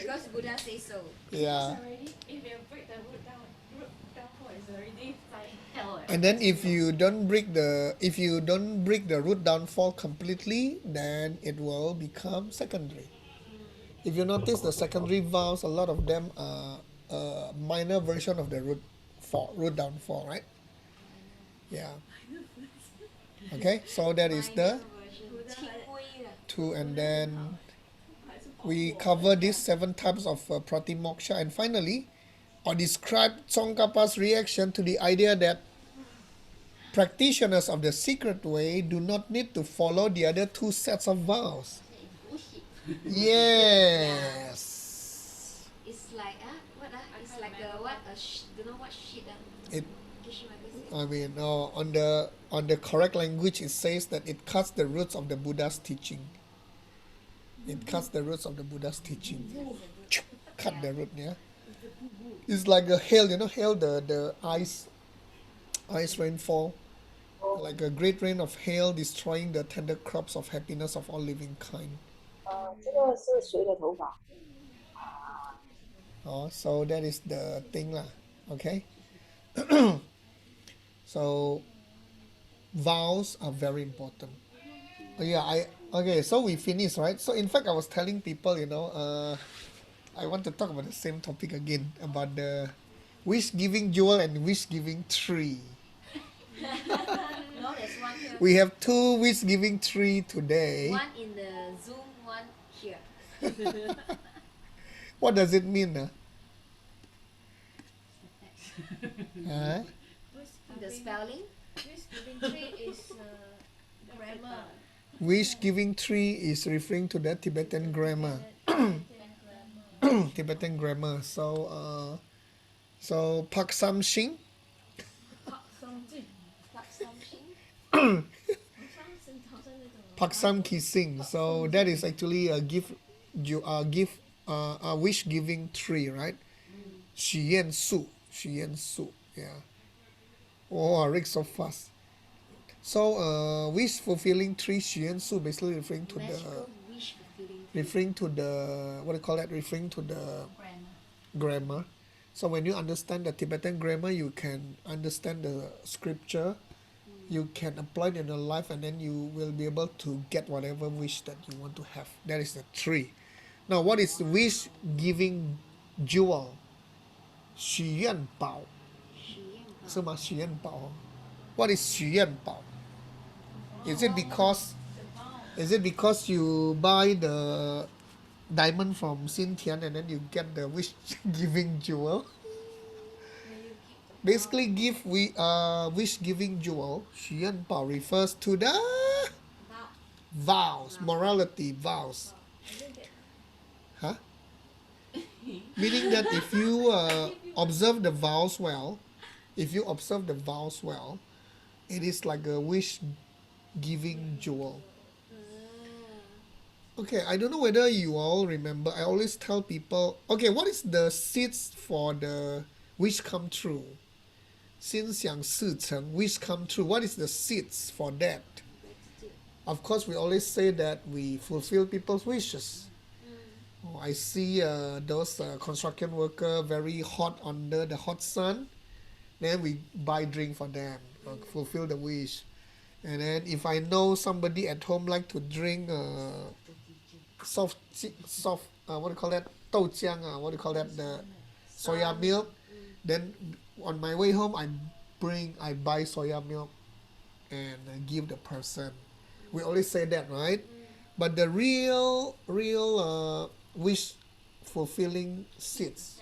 Because Buddha says so. Yeah. Already, if you break the root down four is already like hell. And then if you don't break the root downfall completely, then it will become secondary. If you notice the secondary vowels, a lot of them are a minor version of the root downfall, right? Yeah. Okay, so that is the two, and then we cover these 7 types of pratimoksha, and finally, or describe Tsongkhapa's reaction to the idea that practitioners of the secret way do not need to follow the other 2 sets of vows. Yes. It's like it's like a what don't know what shit It, Geshe-Magu say. I mean, on the correct language, it says that it cuts the roots of the Buddha's teaching. It cuts the roots of the Buddha's teaching. Cut the root, yeah. It's like a hail, hail, the ice rainfall, like a great rain of hail destroying the tender crops of happiness of all living kind. 这个是谁的头发？ So that is the thing lah. Okay. So vowels are very important. Okay, so we finished, right? So in fact, I was telling people, I want to talk about the same topic again, about the wish giving jewel and wish giving tree. No, there's one here. We have 2 wish giving tree today. One in the Zoom, one here. What does it mean? Huh? The spelling. This giving tree is grammar. Wish giving tree is referring to the Tibetan grammar. Tibetan grammar. So Pak Sam Sing. Pak Sam Ki Sing. So that is actually a wish giving tree, right? Xu Yan Su. Yeah. Oh, I read so fast. So wish fulfilling tree, Xu Yan Su, basically referring to Magical wish fulfilling. referring to the what do you call that? Referring to the grammar. So when you understand the Tibetan grammar, you can understand the scripture. You can apply it in your life, and then you will be able to get whatever wish that you want to have. That is the tree. Now, what is wish giving jewel? 许愿宝是吗？许愿宝 What is 许愿宝 Is it because you buy the diamond from Xintian and then you get the wish giving jewel? Basically, wish giving jewel 许愿宝 refers to the vows, morality vows. Huh? Meaning that if you observe the vows well, it is like a wish giving jewel. Okay, I don't know whether you all remember. I always tell people, okay, what is the seeds for the wish come true? 心想事成, wish come true. What is the seeds for that? Of course, we always say that we fulfill people's wishes. Oh, I see those construction worker very hot under the hot sun. Then we buy drink for them, fulfill the wish. And then if I know somebody at home like to drink soft what do you call that? 豆浆 what do you call that? The soya milk. Then on my way home, I buy soya milk and give the person. We always say that, right? But the real wish fulfilling seeds.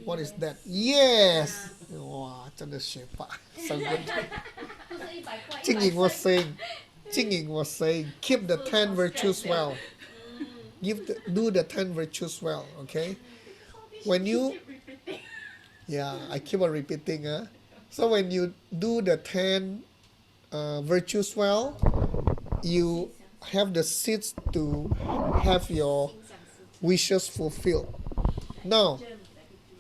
What is that? Yes. 哇，真的学霸 so good. 静颖 was saying, keep the 10 virtues well. Do the 10 virtues well, okay? When you, yeah, I keep on repeating. So when you do the 10 virtues well, you have the seeds to have your wishes fulfilled. Now,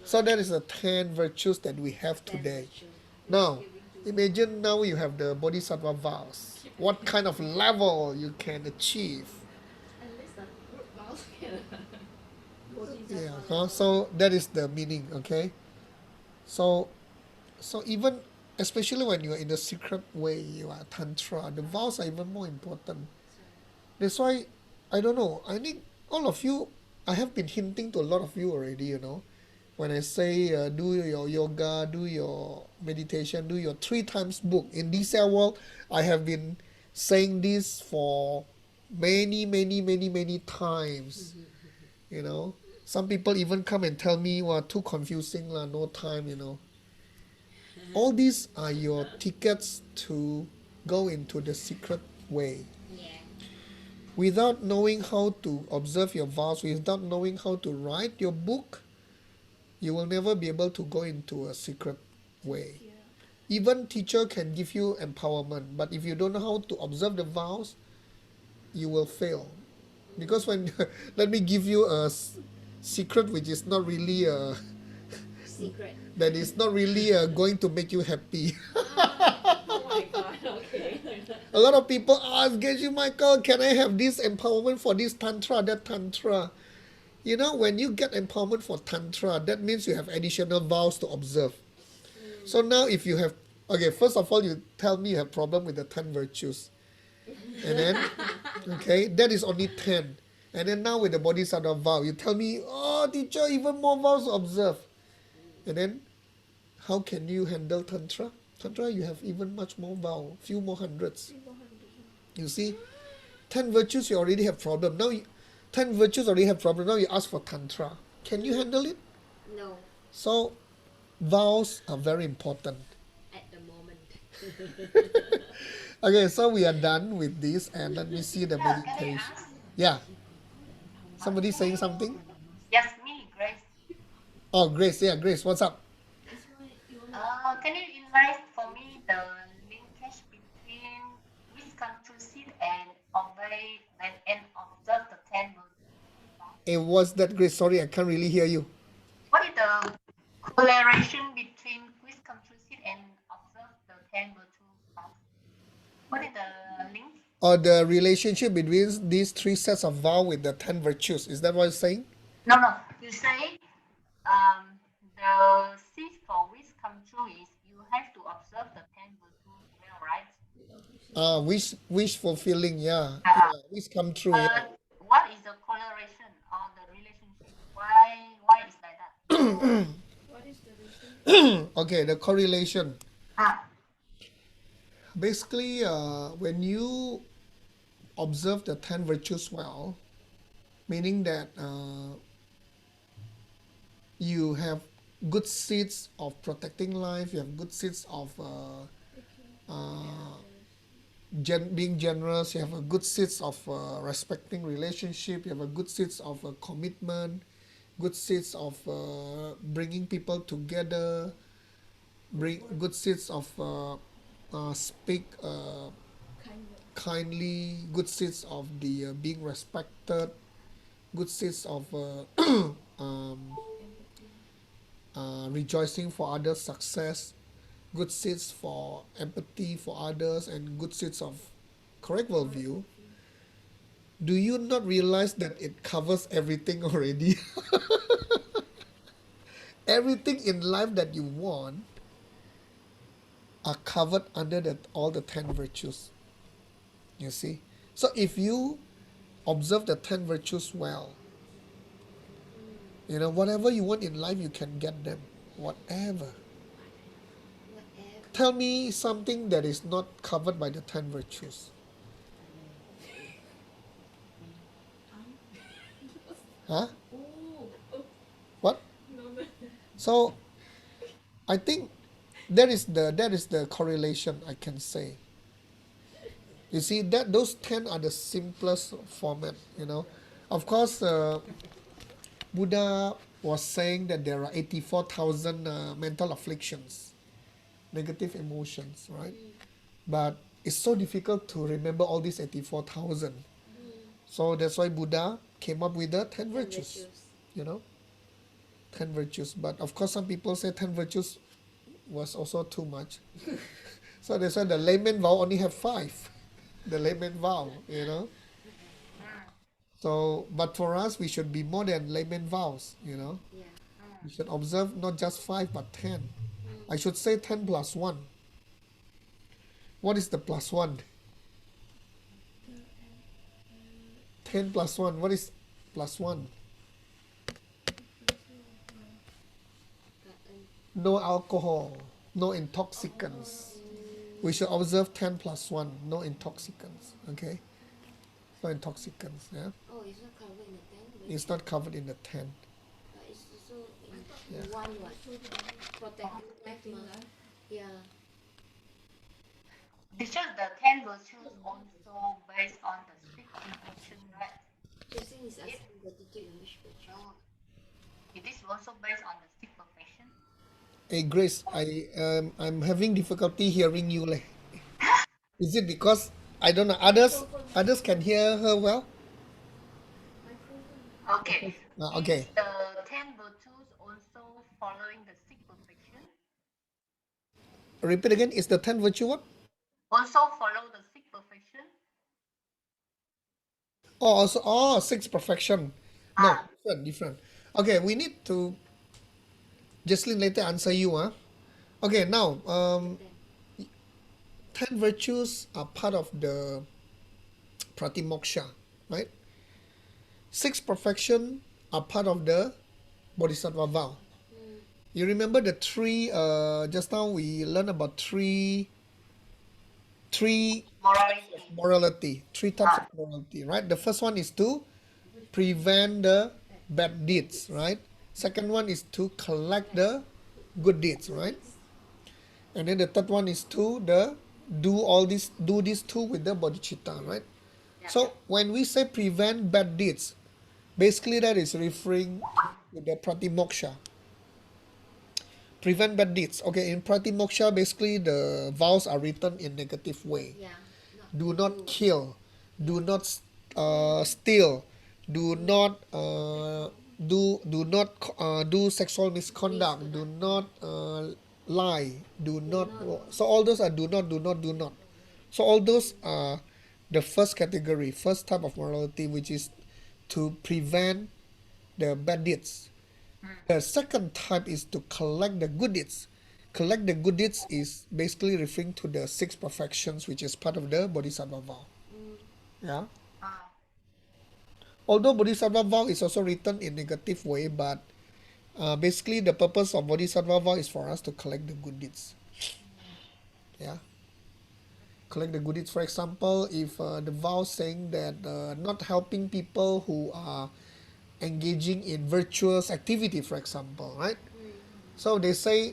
so that is the 10 virtues that we have today. Now, imagine now you have the Bodhisattva vows. What kind of level you can achieve? At least the root vows can Yeah, so that is the meaning, okay? So even especially when you are in a secret way, you are tantra, the vows are even more important. That's why I don't know. I think all of you, I have been hinting to a lot of you already. When I say do your yoga, do your meditation, do your 3 times book in DCL world, I have been saying this for many times. You know, some people even come and tell me, "Wow, too confusing lah, no time." All these are your tickets to go into the secret way. Yeah. Without knowing how to observe your vows, without knowing how to write your book, you will never be able to go into a secret way. Even teacher can give you empowerment, but if you don't know how to observe the vows, you will fail. Because when let me give you a secret which is not really Secret. that is not really going to make you happy. Oh my god, okay. A lot of people ask Geshe Michael, can I have this empowerment for this tantra, that tantra? When you get empowerment for tantra, that means you have additional vows to observe. So now if you have, okay, first of all, you tell me you have problem with the 10 virtues. And then, okay, that is only 10. And then now with the bodhisattva vow, you tell me, oh, teacher, even more vows to observe. And then, how can you handle tantra? Tantra, you have even much more vow, few more hundreds. You see, 10 virtues, you already have problem. Now, 10 virtues already have problem. Now you ask for tantra. Can you handle it? No, So, vows are very important. at the moment. Okay, so we are done with this, and let me see the Yeah, can I meditation. ask? Yeah. Somebody saying something? Yes, me, Grace. Oh, Grace. Yeah, Grace. What's up? Can you invite for me the linkage between wisconsin seed and obey and observe the 10 virtues? Hey, what's that, Grace? Sorry, I can't really hear you. What is the correlation between wisconsin seed and observe the 10 virtues? What is the link? Or the relationship between these 3 sets of vow with the 10 virtues. Is that what you're saying? No, no. You say the seed for wish come true is you have to observe the 10 virtues well, right? Wish fulfilling, yeah. Uh, Yeah, wish come true, yeah. what is the correlation or the relationship? Why is like that? Okay, the correlation. Ah, Basically, when you observe the 10 virtues well, meaning that you have good seeds of protecting life, you have good seeds of being generous, you have a good seeds of respecting relationship, you have a good seeds of commitment, good seeds of bringing people together, bring good seeds of speak kindly, good seeds of the being respected, good seeds of rejoicing for others' success, good seeds for empathy for others, and good seeds of correct worldview. Do you not realize that it covers everything already? Everything in life that you want are covered under all the 10 virtues. You see? So if you observe the 10 virtues well, whatever you want in life, you can get them. Whatever. Whatever. Tell me something that is not covered by the 10 virtues. Huh? What? So, I think that is the correlation I can say. You see that those 10 are the simplest format. Of course, Buddha was saying that there are 84,000 mental afflictions, negative emotions, right? But it's so difficult to remember all these 84,000. So that's why Buddha came up with the 10 virtues. 10 virtues. But of course, some people say 10 virtues was also too much. So that's why the layman vow only have 5. The layman vow. So, but for us, we should be more than layman vows, you know. Yeah. We should observe not just 5 but 10. I should say 10 plus 1. What is the plus 1? 10 plus 1. What is plus 1? No alcohol, no intoxicants. We should observe 10 plus 1, no intoxicants. Okay? No intoxicants. Yeah? Oh, it's not covered in the 10, but It's not covered in the 10. it's also in Yeah. one what? Protecting life, ma. Yeah. Teacher, the 10 virtues also based on the six perfection, right? Jason is asking gratitude in which virtue? It is also based on the six perfection. Hey Grace, I'm having difficulty hearing you leh. Is it because I don't know others can hear her well? Okay. Okay. Is the 10 virtues also following the six perfection? Repeat again. Is the 10 virtue what? Also follow the six perfection? Oh, also, oh, six perfection. No, Ah, different. Okay, we need to Jocelyn later answer you, huh? Okay, now Then 10 virtues are part of the pratimoksha, right? Six perfection are part of the bodhisattva vow. You remember the three just now we learned about three morality. morality, three types of morality, right? The first one is to prevent the bad deeds, right? Second one is to collect the good deeds, right? And then the third one is to do these two with the bodhicitta, right? So when we say prevent bad deeds, basically that is referring to the pratimoksha. Prevent bad deeds. Okay, in pratimoksha, basically the vows are written in negative way. yeah, Do not kill, do not steal, do not do sexual misconduct, do not lie, do not. So all those are do not. So all those are the first category, first type of morality, which is to prevent the bad deeds. The second type is to collect the good deeds. Collect the good deeds is basically referring to the six perfections, which is part of the Bodhisattva vow. Yeah. Ah, Although Bodhisattva vow is also written in negative way, but basically the purpose of Bodhisattva vow is for us to collect the good deeds. Yeah. Collect the good deeds. For example, if the vow saying that not helping people who are engaging in virtuous activity, for example, right? So they say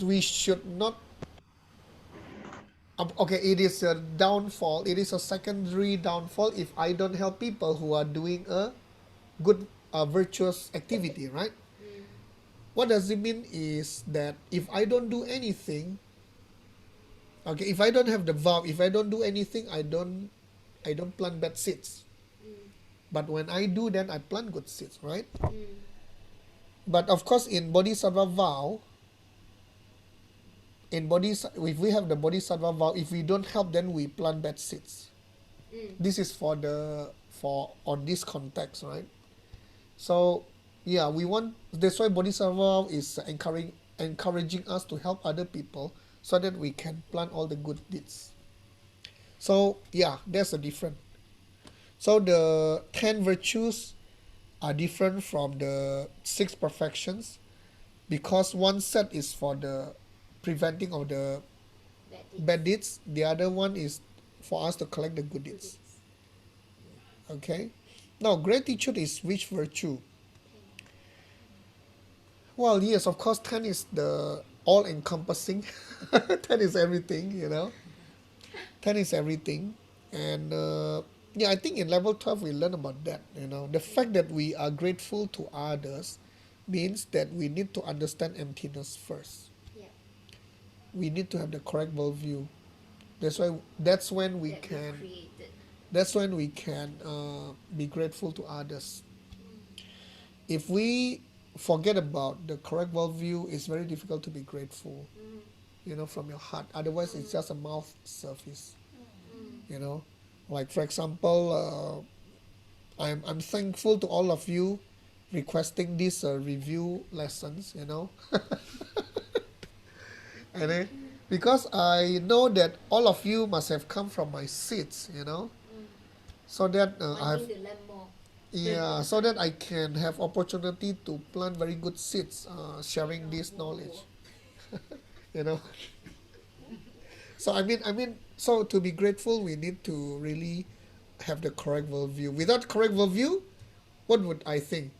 we should not. Okay, it is a downfall. It is a secondary downfall if I don't help people who are doing a good, virtuous activity, right? What does it mean is that if I don't do anything, okay, if I don't have the vow, if I don't do anything, I don't plant bad seeds. But when I do, then I plant good seeds, right? But of course, in Bodhisattva vow, if we have the Bodhisattva vow, if we don't help, then we plant bad seeds. This is for on this context, right? So yeah, that's why Bodhisattva vow is encouraging us to help other people so that we can plant all the good deeds. So yeah, there's a difference. So the 10 virtues are different from the six perfections because one set is for the preventing of the bad deeds, the other one is for us to collect the good deeds. Okay. Now, gratitude is which virtue? Well, yes, of course, 10 is the all encompassing. 10 is everything, 10 is everything. And yeah, I think in level 12 we learn about that. The fact that we are grateful to others means that we need to understand emptiness first. yeah, We need to have the correct worldview. That's when we that we can created. that's when we can be grateful to others. If we forget about the correct worldview, it's very difficult to be grateful, from your heart. Otherwise, it's just a mouth service. Like, for example, I'm thankful to all of you requesting these review lessons, you know. And then, because I know that all of you must have come from my seats, you know, so that I've Wanting to learn more. yeah, so that I can have opportunity to plant very good seeds, sharing this knowledge, you know. So so to be grateful, we need to really have the correct worldview. Without correct worldview, what would I think?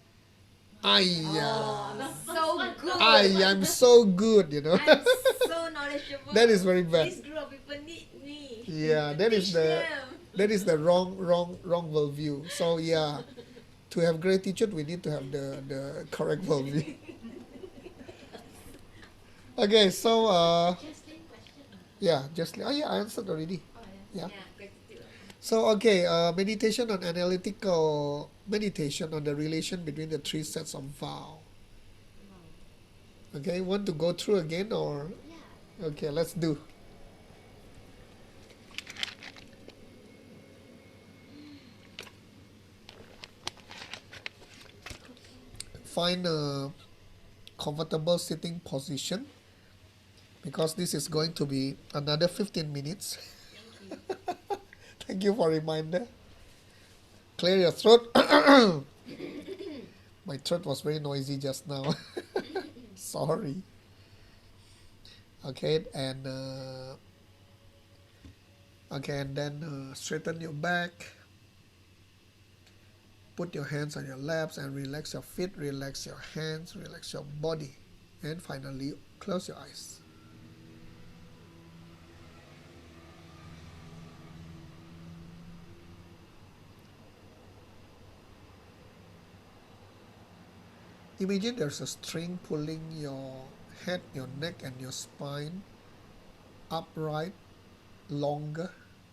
Oh, I'm so good. I'm so good, you know. I'm so knowledgeable. That is very bad. This group of people need me. Yeah, that is Teach the them. wrong worldview. So yeah, to have great teacher, we need to have the correct worldview. Okay, so Jaslyn question. yeah, just yeah, I answered already. Oh Yeah. yeah. Yeah, gratitude. So okay, meditation on analytical meditation on the relation between the three sets of vow. Wow. Okay, want to go through again or Yeah. okay, let's do. Find a comfortable sitting position because this is going to be another 15 minutes. Thank you. Thank you for reminder. Clear your throat. My throat was very noisy just now. Sorry. Okay, and then straighten your back. Put your hands on your laps and relax your feet, relax your hands, relax your body. And finally, close your eyes. Imagine there's a string pulling your head, your neck, and your spine upright, longer,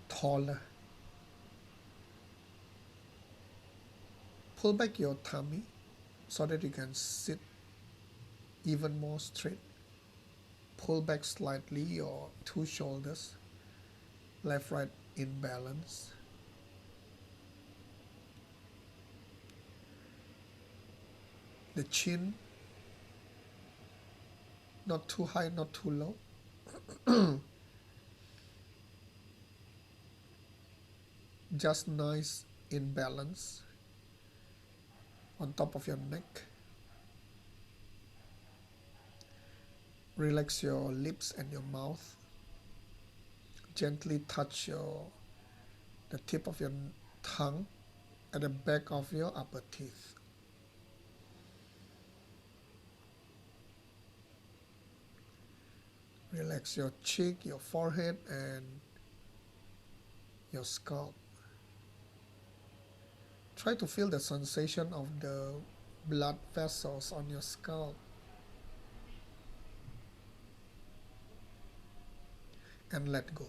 taller. Pull back your tummy so that you can sit even more straight. Pull back slightly your two shoulders, left, right in balance. The chin, not too high, not too low. Just nice in balance on top of your neck. Relax your lips and your mouth. Gently touch the tip of your tongue at the back of your upper teeth. Relax your cheek, your forehead, and your scalp. Try to feel the sensation of the blood vessels on your scalp. And let go.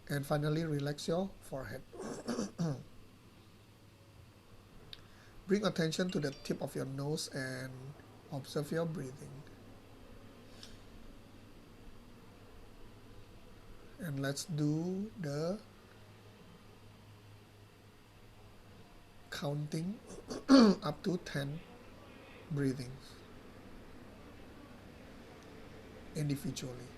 And finally, relax your forehead. Bring attention to the tip of your nose and observe your breathing. And let's do the counting up to 10 breathings individually.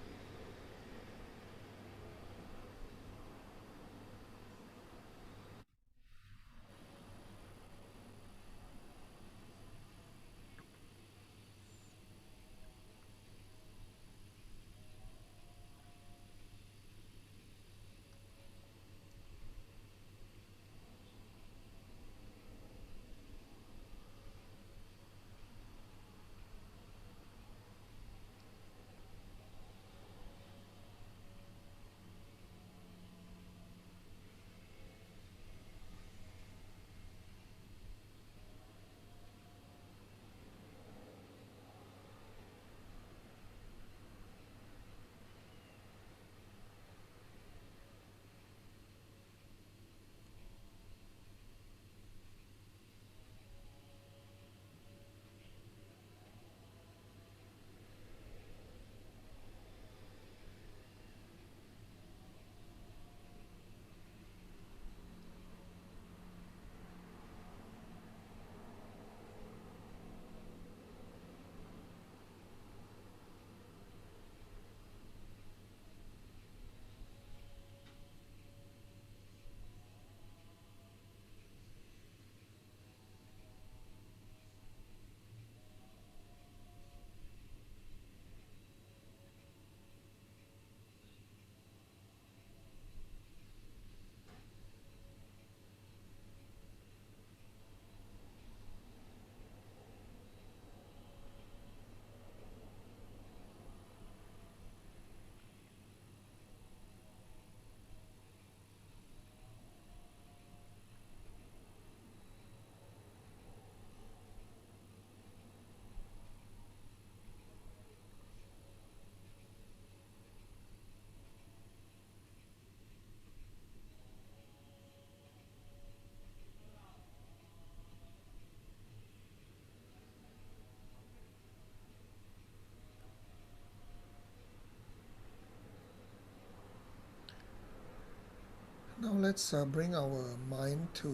let's bring our mind to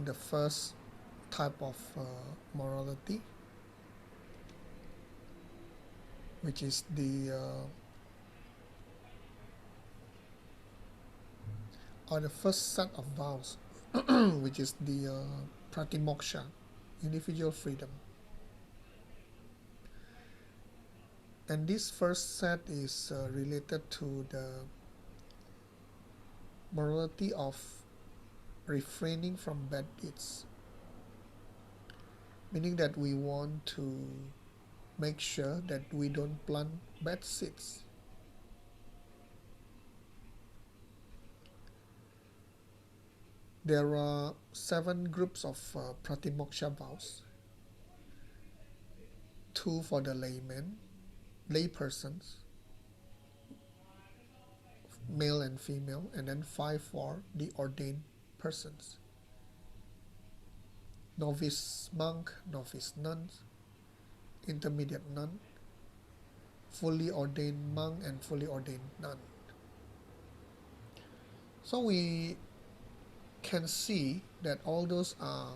the first type of morality, which is the first set of vows, which is the pratimoksha, individual freedom. And this first set is related to the morality of refraining from bad deeds, meaning that we want to make sure that we don't plant bad seeds. There are 7 groups of pratimoksha vows: 2 for the lay persons, male and female, and then 5 for the ordained persons: novice monk, novice nuns, intermediate nun, fully ordained monk, and fully ordained nun. So we can see that all those are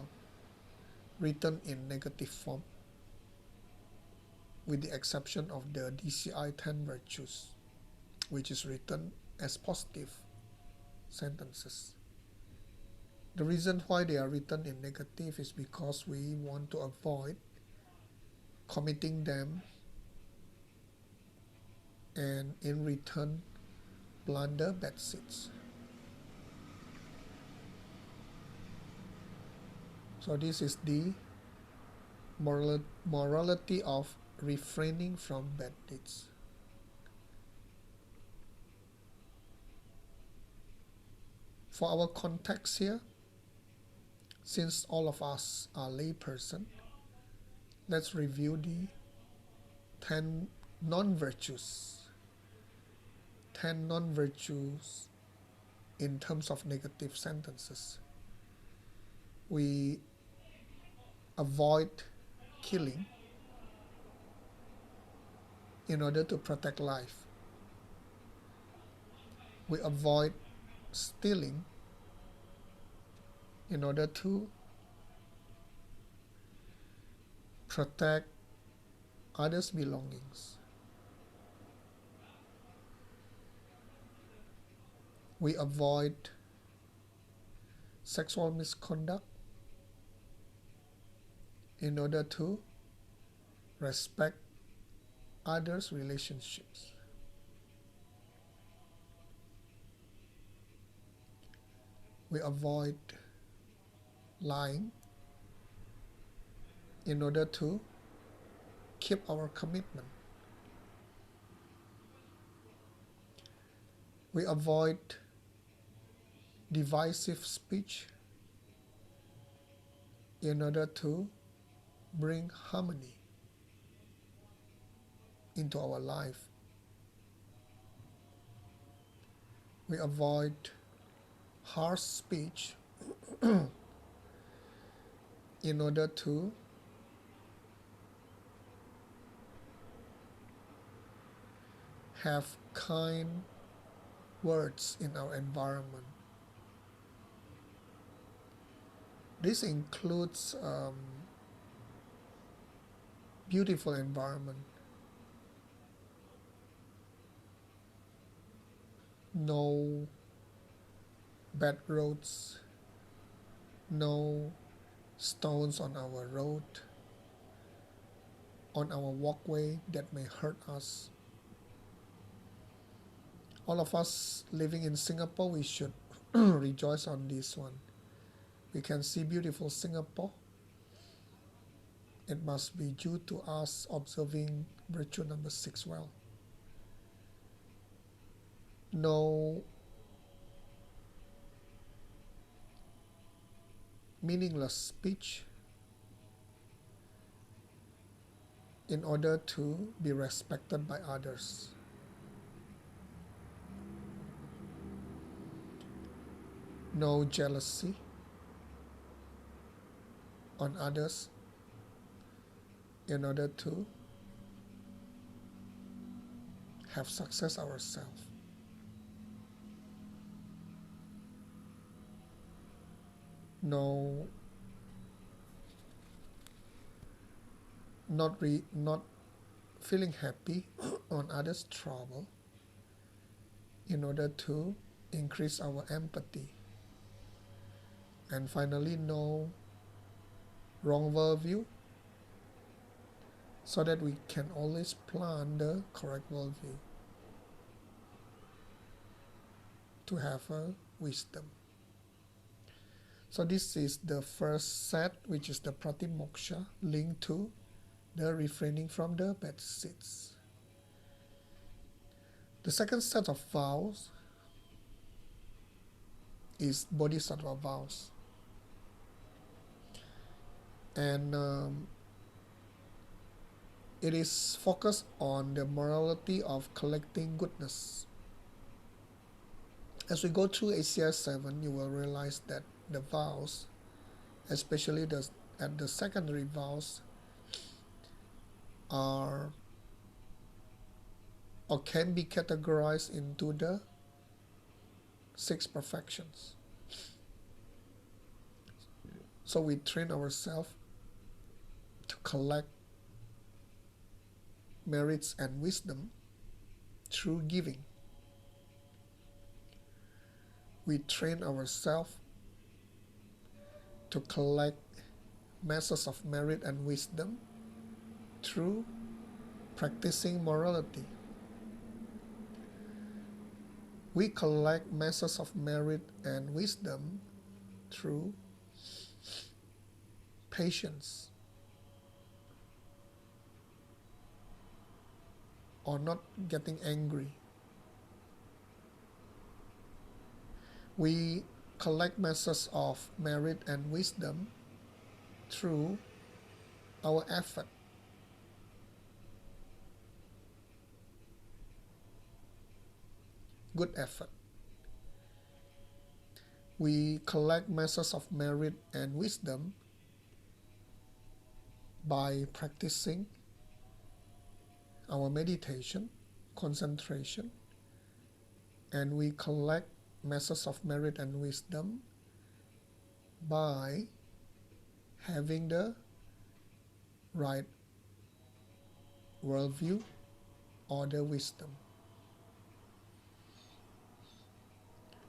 written in negative form, with the exception of the DCI 10 virtues, which is written as positive sentences. The reason why they are written in negative is because we want to avoid committing them and in return plunder bad seeds. So this is the morality of refraining from bad deeds. For our context here, since all of us are layperson, let's review the 10 non-virtues. 10 non-virtues in terms of negative sentences. We avoid killing in order to protect life. We avoid stealing in order to protect others' belongings. We avoid sexual misconduct in order to respect others' relationships. We avoid lying in order to keep our commitment. We avoid divisive speech in order to bring harmony into our life. We avoid harsh speech in order to have kind words in our environment. This includes beautiful environment, no bad roads, no stones on our road, on our walkway that may hurt us. All of us living in Singapore, we should rejoice on this one. We can see beautiful Singapore. It must be due to us observing virtue number 6 well. No meaningless speech in order to be respected by others. No jealousy on others in order to have success ourselves. no, not feeling happy on others' trouble in order to increase our empathy. And finally, no wrong worldview, so that we can always plant the correct worldview to have a wisdom. So this is the first set, which is the pratimoksha, linked to the refraining from the bad seeds. The second set of vows is bodhisattva vows. And it is focused on the morality of collecting goodness. As we go through ACI 7, you will realize that the vows, especially at the secondary vows, are or can be categorized into the 6 perfections. So we train ourselves to collect merits and wisdom through giving. We train ourselves to collect masses of merit and wisdom through practicing morality. We collect masses of merit and wisdom through patience, or not getting angry. We collect masses of merit and wisdom through our effort. Good effort. We collect masses of merit and wisdom by practicing our meditation, concentration, and we collect masses of merit and wisdom by having the right worldview or the wisdom.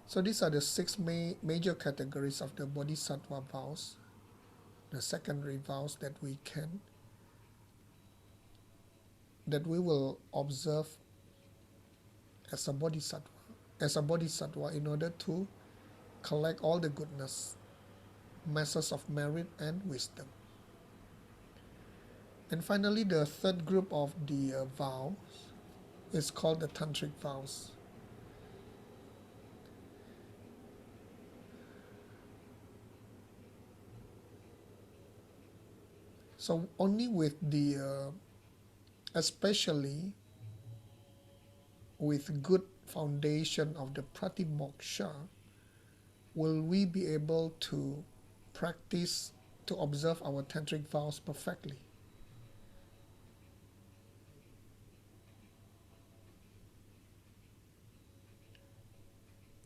So these are the 6 major categories of the bodhisattva vows, the secondary vows that we will observe as a bodhisattva in order to collect all the goodness, masses of merit and wisdom. And finally, the third group of the vows is called the tantric vows. So only with especially with good foundation of the pratimoksha, will we be able to practice, to observe our tantric vows perfectly.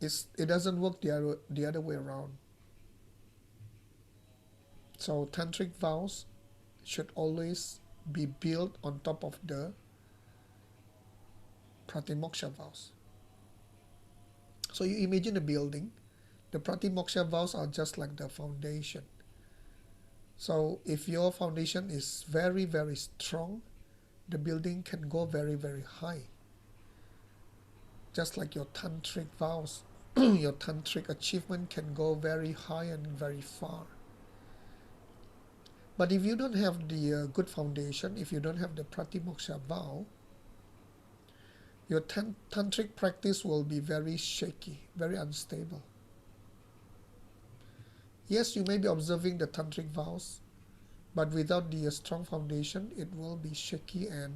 It doesn't work the other way around. So tantric vows should always be built on top of the pratimoksha vows. So you imagine a building. The pratimoksha vows are just like the foundation. So if your foundation is very, very strong, the building can go very, very high. Just like your tantric vows, your tantric achievement can go very high and very far. But if you don't have the good foundation, if you don't have the pratimoksha vow, your tantric practice will be very shaky, very unstable. Yes, you may be observing the tantric vows, but without the strong foundation, it will be shaky and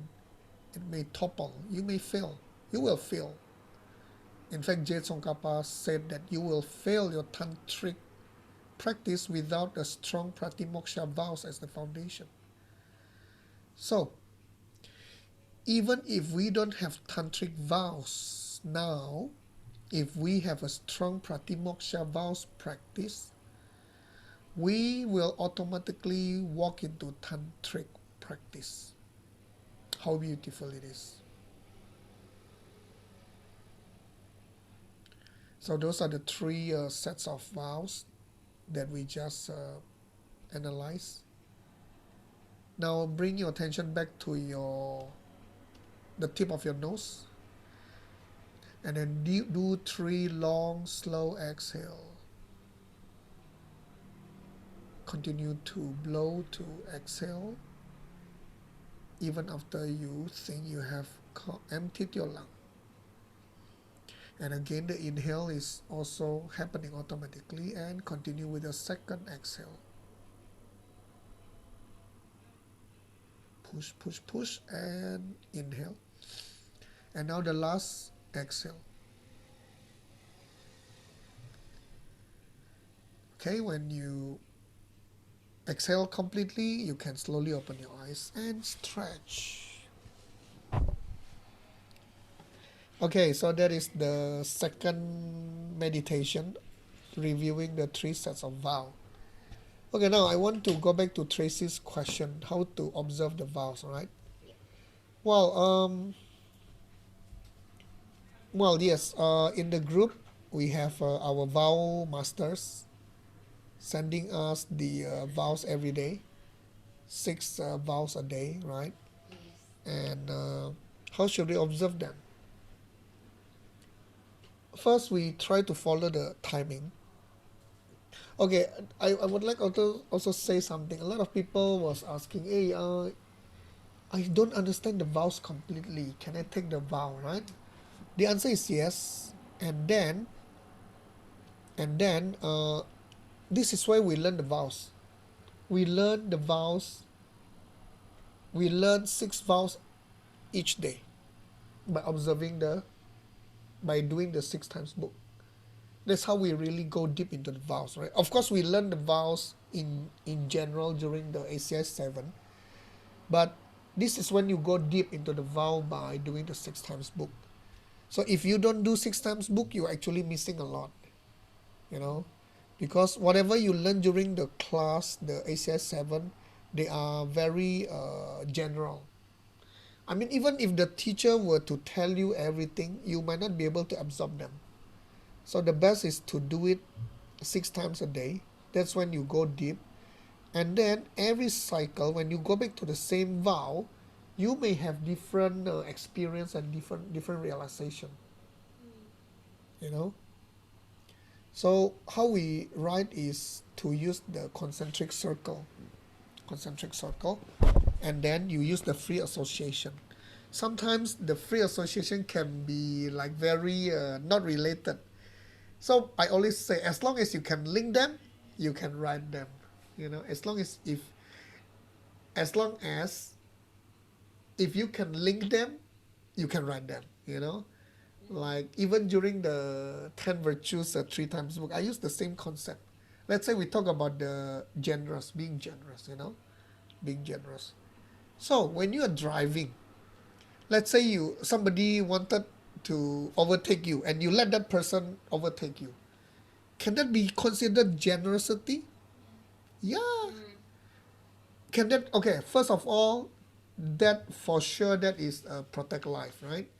it may topple. You may fail. You will fail. In fact, Jade Tsongkhapa said that you will fail your tantric practice without a strong pratimoksha vows as the foundation. So, even if we don't have tantric vows now, if we have a strong pratimoksha vows practice, we will automatically walk into tantric practice. How beautiful it is. So those are the three sets of vows that we just analyzed. Now bring your attention back to the tip of your nose, and then do 3 long slow exhale. Continue to blow to exhale even after you think you have emptied your lung. And again, the inhale is also happening automatically, and continue with the second exhale. Push, push, push, and inhale. And now the last exhale. Okay, when you exhale completely, you can slowly open your eyes and stretch. Okay, so that is the second meditation, reviewing the 3 sets of vow. Okay, now I want to go back to Tracy's question, how to observe the vows, right? Well, yes, in the group, we have our vow masters sending us the vows every day, 6 vows a day, right? Yes. And how should we observe them? First, we try to follow the timing. Okay, I would like also say something. A lot of people was asking, hey, I don't understand the vows completely. Can I take the vow, right? The answer is yes. And then, this is why we learn the vows. We learn the vows. We learn 6 vows each day by by doing the 6 times book. That's how we really go deep into the vows, right? Of course, we learn the vows in general during the ACI 7, but this is when you go deep into the vow by doing the 6 times book. So if you don't do 6 times book, you're actually missing a lot, because whatever you learn during the class, the ACI 7, they are very general. I mean, even if the teacher were to tell you everything, you might not be able to absorb them. So the best is to do it 6 times a day. That's when you go deep. And then every cycle, when you go back to the same vow, you may have different experience and different realization. So how we write is to use the concentric circle, and then you use the free association. Sometimes the free association can be like very not related. So I always say, as long as you can link them, you can write them. As long as if you can link them, you can write them. Like even during the 10 virtues 3 times book, I use the same concept. Let's say we talk about the generous, being generous. Being generous. So when you are driving, let's say somebody wanted to overtake you and you let that person overtake you. Can that be considered generosity? Yeah. Can that, okay, first of all, that for sure that is protect life, right?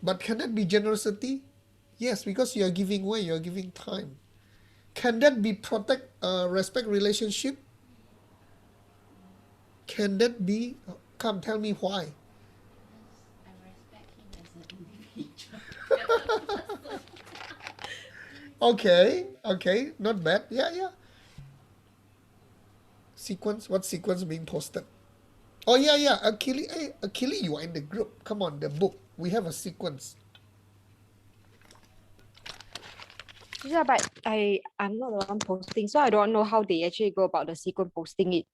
But can that be generosity? Yes, because you are giving way, you are giving time. Can that be protect respect relationship? Can that be? Come tell me why. I respect him as an individual. Okay, not bad. Yeah. Sequence, what sequence being posted? Oh yeah. Achille, hey, Achille, you are in the group. Come on, the book. We have a sequence. Yeah, but I'm not the one posting, so I don't know how they actually go about the sequence posting it.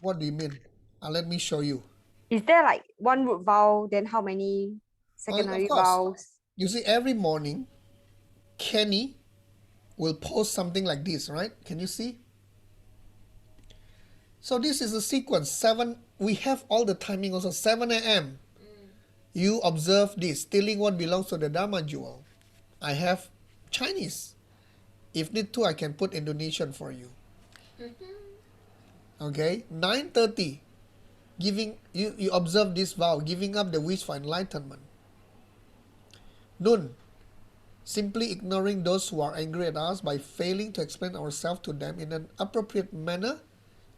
What do you mean? Let me show you. Is there like one root vowel, then how many Of secondary course. vowels? You see, every morning, Kenny will post something like this, right? Can you see? So this is a sequence. 7, we have all the timing also. 7 a.m. You observe this, stealing what belongs to the Dharma jewel. I have Chinese. If need to, I can put Indonesian for you. Okay, 9:30, you observe this vow, giving up the wish for enlightenment. Noon, simply ignoring those who are angry at us by failing to explain ourselves to them in an appropriate manner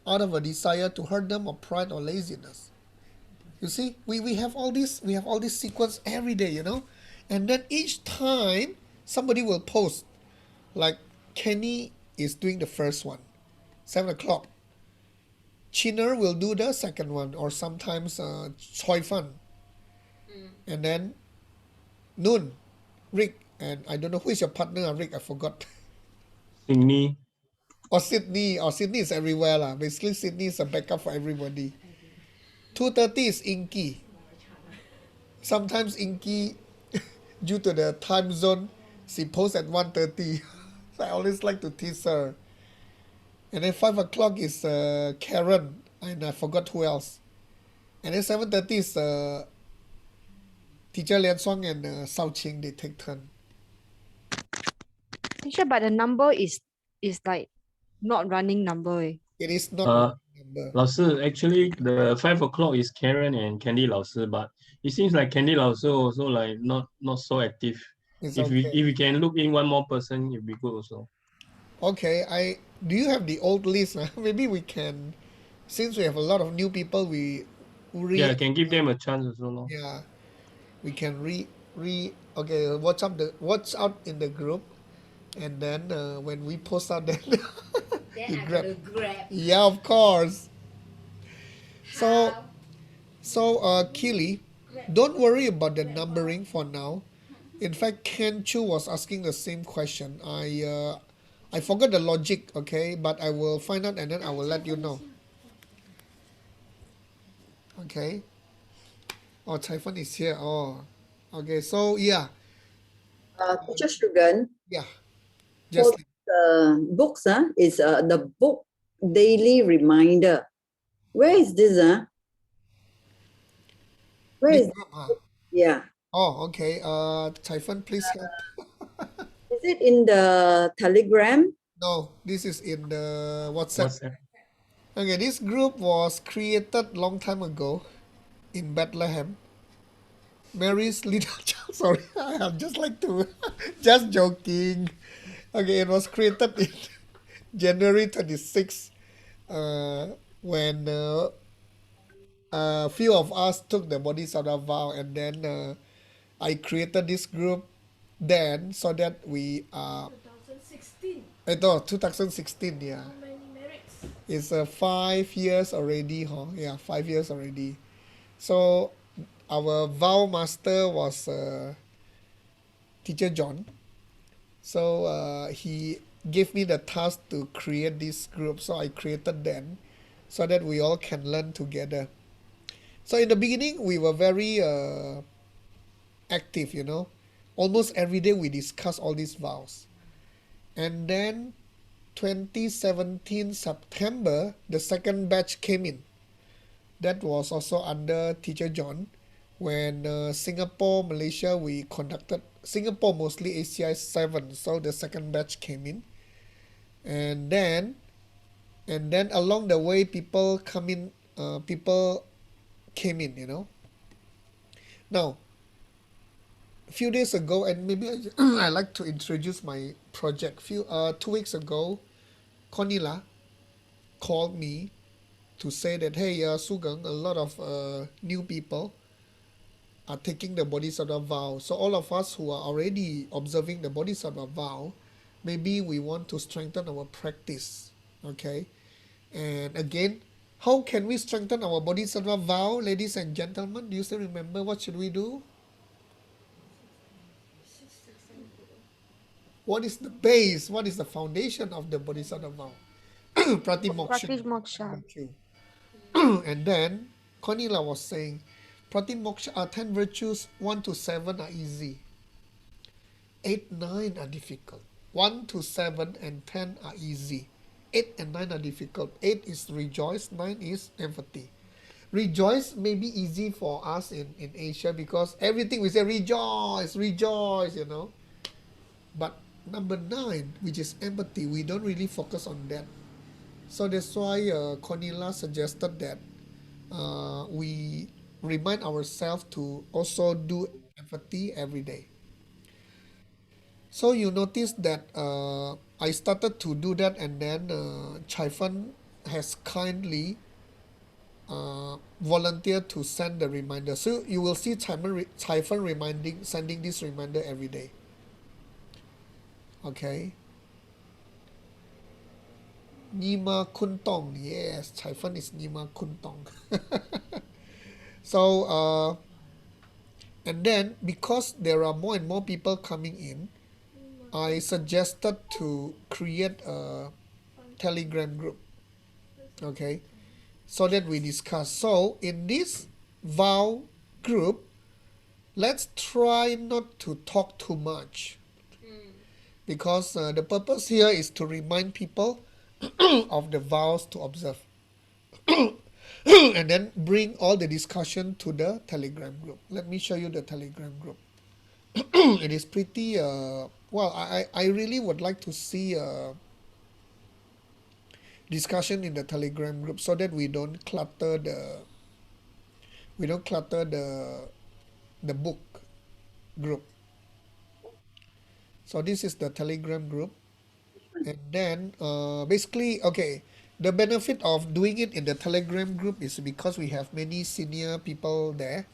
out of a desire to hurt them or pride or laziness. You see, we have all this sequence every day, and then each time somebody will post, like Kenny is doing the first one, 7 o'clock. Chinner will do the second one, or sometimes Choi Fan, and then noon, Rick, and I don't know who is your partner, Rick. I forgot. Sydney. Or Sydney. Or Sydney is everywhere lah. Basically, Sydney is a backup for everybody. 2:30 is Inky. Sometimes Inky, due to the time zone, she posts at 1:30. So I always like to tease her. And then 5 o'clock is Karen, and I forgot who else. And then 7:30 is teacher Lian Suang and Sao Ching. They take turn. Teacher, but the number is like not running number. It is not Uh, number. 老师, actually the 5 o'clock is Karen and Candy 老师, but it seems like Candy 老师 also like not so active. It's If okay. we can look in one more person, it'd be good also. Okay, do you have the old list? Maybe we can, since we have a lot of new people, we Yeah, can give them a chance also. No? yeah, we can okay, watch out in the group, and then when we post out, then Then you I grab. gotta grab. Yeah, of course. So How? Keely, don't worry about the numbering for now. In fact, Ken Chu was asking the same question. I forgot the logic, okay, but I will find out and then I will let you know. Okay. Oh, Typhon is here. Oh, okay. So yeah, Teacher Sugan, yeah. for Just the books, is the book daily reminder. Where is this? Where this is group, yeah? Oh, okay. Typhon, please help. Is it in the Telegram? No, this is in the WhatsApp. WhatsApp. Okay, this group was created long time ago in Bethlehem. Mary's little child. Sorry, I'm just like to, just joking. Okay, it was created in January 26th, when a few of us took the Bodhisattva vow, and then I created this group then so that we 2016. 2016, yeah. How many merits? It's 5 years already, huh? Yeah, 5 years already. So our vow master was Teacher John. So he gave me the task to create this group. So I created them so that we all can learn together. So in the beginning, we were very active, Almost every day we discuss all these vows. And then 2017 September, the second batch came in. That was also under Teacher John. When Singapore, Malaysia, we conducted, Singapore mostly ACI 7, so the second batch came in. And then along the way, people came in, Now, a few days ago, and maybe I like to introduce my project. 2 weeks ago, Cornelia called me to say that, hey, Sugeng, a lot of new people are taking the Bodhisattva vow. So all of us who are already observing the Bodhisattva vow, maybe we want to strengthen our practice. Okay? And again, how can we strengthen our Bodhisattva vow, ladies and gentlemen? Do you still remember what should we do? What is the base? What is the foundation of the Bodhisattva vow? Pratimoksha. Pratimoksha. Virtue. And then Cornelia was saying, Pratimoksha are 10 virtues, 1 to 7 are easy. 8, 9 are difficult. 1 to 7 and 10 are easy. 8 and 9 are difficult. 8 is rejoice, 9 is empathy. Rejoice may be easy for us in Asia because everything we say rejoice, rejoice, But number 9, which is empathy, we don't really focus on that. So that's why Cornelia suggested that we remind ourselves to also do empathy every day. So you notice that I started to do that, and then Chai Fan has kindly volunteered to send the reminder. So you will see Chai Fan sending this reminder every day. Okay. Nima Kuntong, yes, Chai Fan is Nima Kuntong. So and then because there are more and more people coming in, I suggested to create a Telegram group. Okay, so that we discuss. So in this vow group, let's try not to talk too much because the purpose here is to remind people of the vows to observe and then bring all the discussion to the Telegram group. Let me show you the Telegram group. It is pretty, well, I really would like to see discussion in the Telegram group so that we don't clutter the book group. So this is the Telegram group, and then basically, okay, the benefit of doing it in the Telegram group is because we have many senior people there.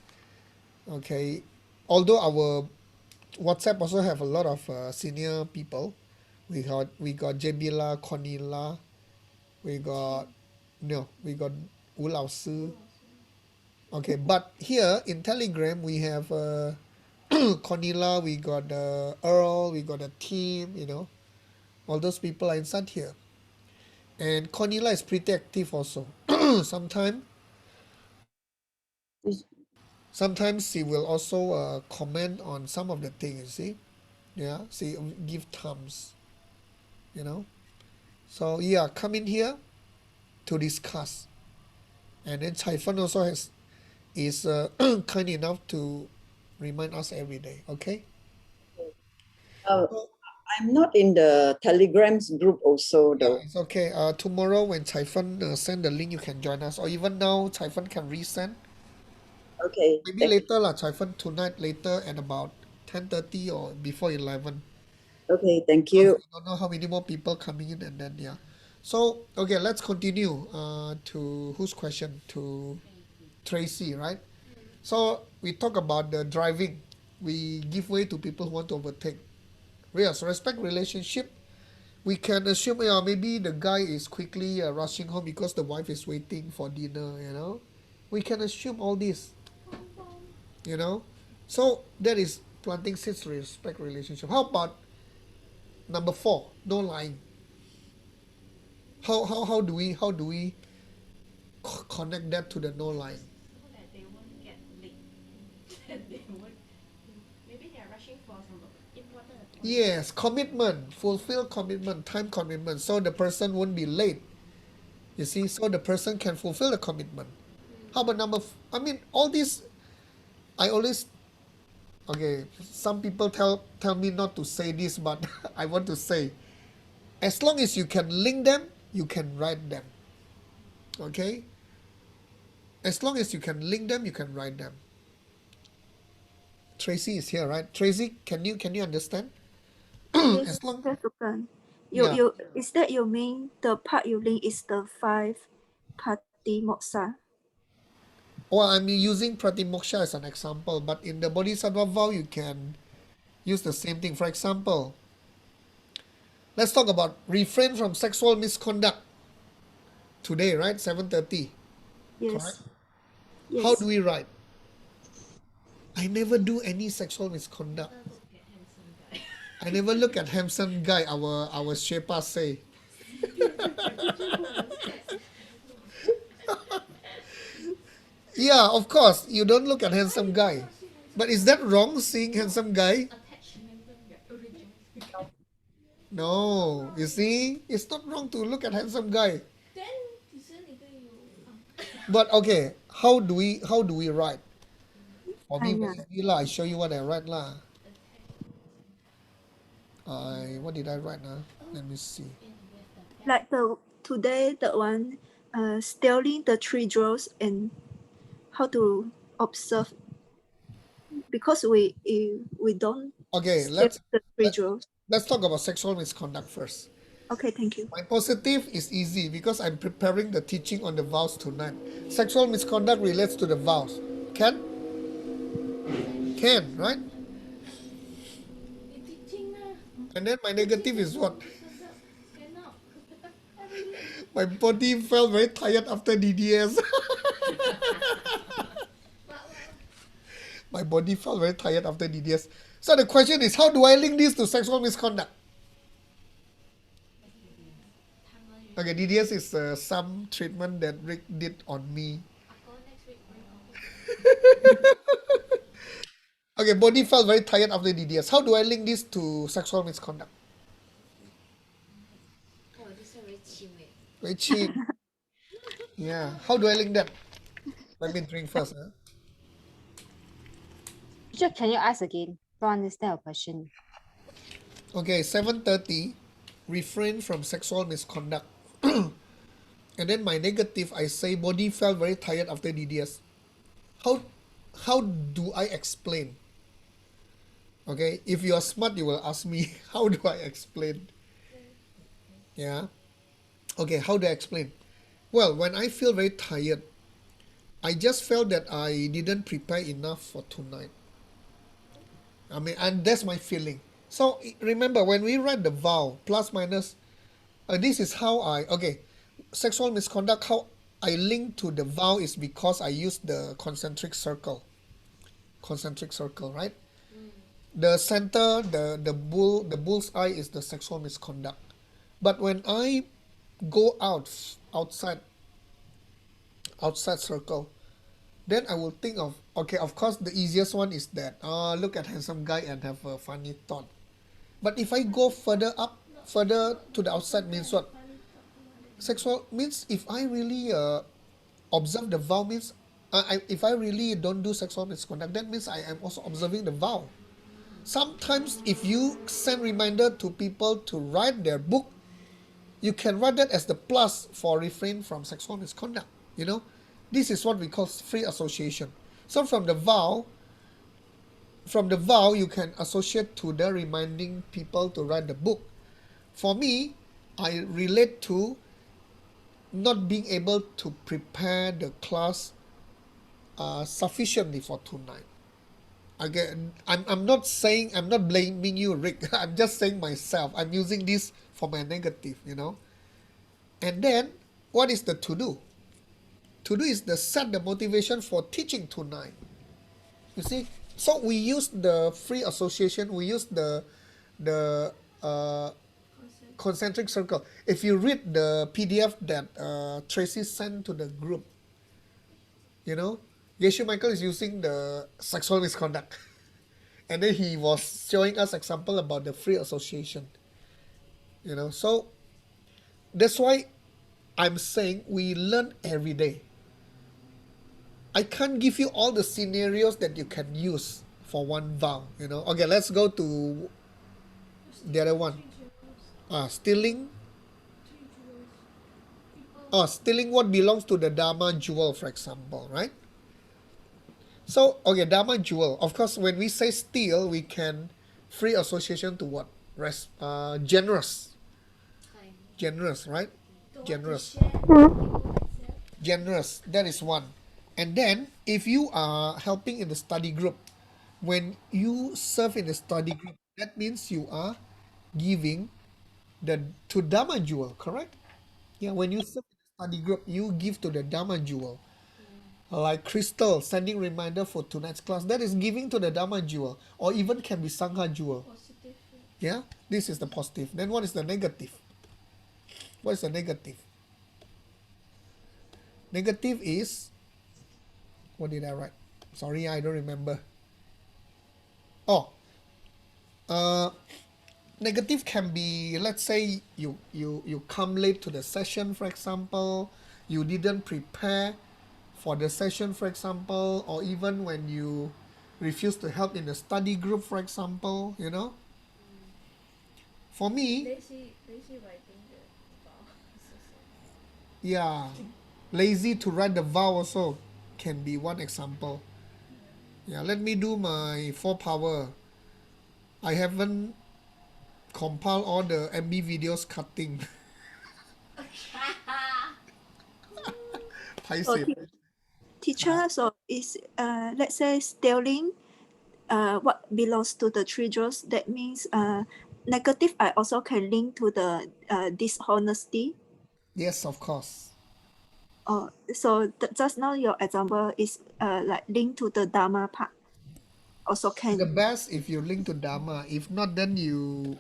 Okay, although our WhatsApp also have a lot of senior people. We got Jebila, Cornelia, we got no, we got Wu Lao Sư. Okay, but here in Telegram we have Cornelia, we got Earl, we got a team, all those people are inside here. And Cornelia is pretty active also. sometimes sometimes she will also comment on some of the things, you see. Yeah, she give thumbs, you know. So yeah, come in here to discuss. And then Cai Fan also is kind enough to remind us every day. Okay. Uh, So, I'm not in the Telegrams group also yeah, though. it's okay. Tomorrow when Cai Fan send the link, you can join us, or even now Cai Fan can resend. Okay, Maybe later lah, Cai Fan tonight later at about 10:30 or before 11. okay, thank Because you. we don't know how many more people coming in, and then yeah. So okay, let's continue. To whose question? To Tracy, right? So we talk about the driving. We give way to people who want to overtake. Yes, respect relationship. We can assume, yeah, maybe the guy is quickly rushing home because the wife is waiting for dinner. We can assume all this. You know, so that is planting seeds to respect relationship. How about number four? No lying. How do we connect that to the no lying? so that they won't get late. That they won't. Maybe they are rushing for some important appointment. Yes, commitment, fulfill commitment, time commitment, so the person won't be late. You see, so the person can fulfill the commitment. How about I mean, all these, I always, okay, some people tell me not to say this, but I want to say, as long as you can link them, you can write them. Okay? As long as you can link them, you can write them. Tracy is here, right? Tracy, can you understand? Yes, As long, that's okay. yeah. Is that you mean the part you link is the five party moksa? Well, I'm using Pratimoksha as an example, but in the Bodhisattva vow, you can use the same thing. For example, let's talk about refrain from sexual misconduct today, right? 7:30, correct? Yes, How do yes. we write? I never do any sexual misconduct. Never look at handsome guy. I never look at handsome guy, our Shepa say. Yeah, of course, you don't look at handsome guy. But is that wrong, seeing handsome guy? Attach handsome guy. Original. No, you see, it's not wrong to look at handsome guy. Then 只是你可以有 But okay, how do we write? For me, very Hang easy lah. I show you what I write lah. What did I write now? Let me see. in with the Like the today the one stealing the three drawers and how to observe because we don't Okay, steal the three let, drawers. let's talk about sexual misconduct first. Okay, thank you. My positive is easy because I'm preparing the teaching on the vows tonight. Sexual misconduct relates to the vows. Can? Can, right? In teaching lah. And then my negative is what? Misconduct cannot. I really. My body felt very tired after DDS. What? My body felt very tired after DDS. So the question is, how do I link this to sexual misconduct? Okay, DDS is some treatment that Rick did on me. Ako next week bring over. Okay, body felt very tired after DDS. How do I link this to sexual misconduct? Oh, this one very chim eh. Very cheap. Yeah. How do I link that? Let me drink first. Huh? Teacher, can you ask again? Don't understand your question. Okay, 7:30. Refrain from sexual misconduct. And then my negative, I say body felt very tired after DDS. How do I explain? Okay, if you are smart, you will ask me, how do I explain? Yeah. Okay, how do I explain? Well, when I feel very tired, I just felt that I didn't prepare enough for tonight. I mean, and that's my feeling. So remember, when we write the vow, plus minus, this is how sexual misconduct, how I link to the vow is because I use the concentric circle. Concentric circle, right? The center, the bull's eye is the sexual misconduct. But when I go outside circle, then I will think of, okay, of course the easiest one is that, look at handsome guy and have a funny thought. But if I go further to the outside means what? Sexual means if I really observe the vow means, if I really don't do sexual misconduct, that means I am also observing the vow. Sometimes if you send reminder to people to write their book, you can write that as the plus for refrain from sexual misconduct. You know, this is what we call free association. So from the vow, you can associate to the reminding people to write the book. For me, I relate to not being able to prepare the class sufficiently for tonight. Again, I'm not blaming you, Rick. I'm just saying myself. I'm using this for my negative, you know. And then, what is the to do? To do is the set the motivation for teaching tonight. You see, so we use the free association. We use the concentric circle. If you read the PDF that Tracy sent to the group, you know, Yeshu Michael is using the sexual misconduct. And then he was showing us example about the free association. You know, so that's why I'm saying we learn every day. I can't give you all the scenarios that you can use for one vow, you know. Okay, let's go to the other one. Stealing. Stealing what belongs to the Dharma jewel, for example, right? So, okay, Dharma jewel. Of course, when we say steal, we can free association to what? Generous. Time. Generous, right? Don't Generous. want to share people myself. Generous. That is one. And then, if you are helping in the study group, when you serve in the study group, that means you are giving to Dharma jewel, correct? Yeah, when you serve in the study group, you give to the Dharma jewel. Like Crystal sending reminder for tonight's class, that is giving to the Dharma jewel, or even can be Sangha jewel. Positive. Yeah, this is the positive. Then what is the negative? What is the negative? Negative is, what did I write? Sorry, I don't remember. Oh, negative can be, let's say you come late to the session, for example, you didn't prepare for the session, for example, or even when you refuse to help in the study group, for example, you know. For me, Lazy writing the vow. Yeah, lazy to write the vowel also can be one example. Yeah, let me do my 4 power. I haven't compiled all the MB videos cutting. So Paiseh. teacher, so is let's say stealing what belongs to the three drawers. That means negative I also can link to the dishonesty. Yes, of course. Oh, so just now your example is like linked to the Dharma part. Also The can. best if you link to Dharma. If not, then you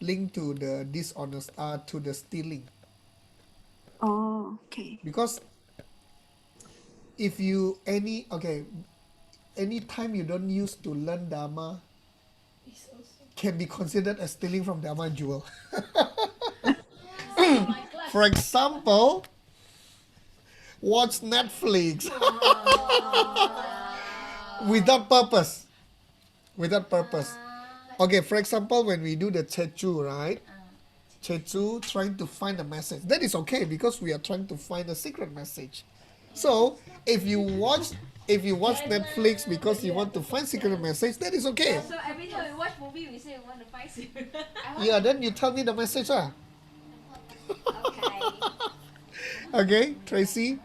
link to the dishonest, to the stealing. Oh, okay. Because if you any time you don't use to learn Dharma can be considered as stealing from Dharma jewel. For example, watch Netflix without purpose. Without purpose. Okay, for example, when we do the Chechu, right? Chechu trying to find a message. That is okay because we are trying to find a secret message. So if you watch Netflix because you want to find secret message, that is okay. So every time we watch movie, we say we want to find secret. Yeah, then you tell me the message. Okay. Okay, Tracy?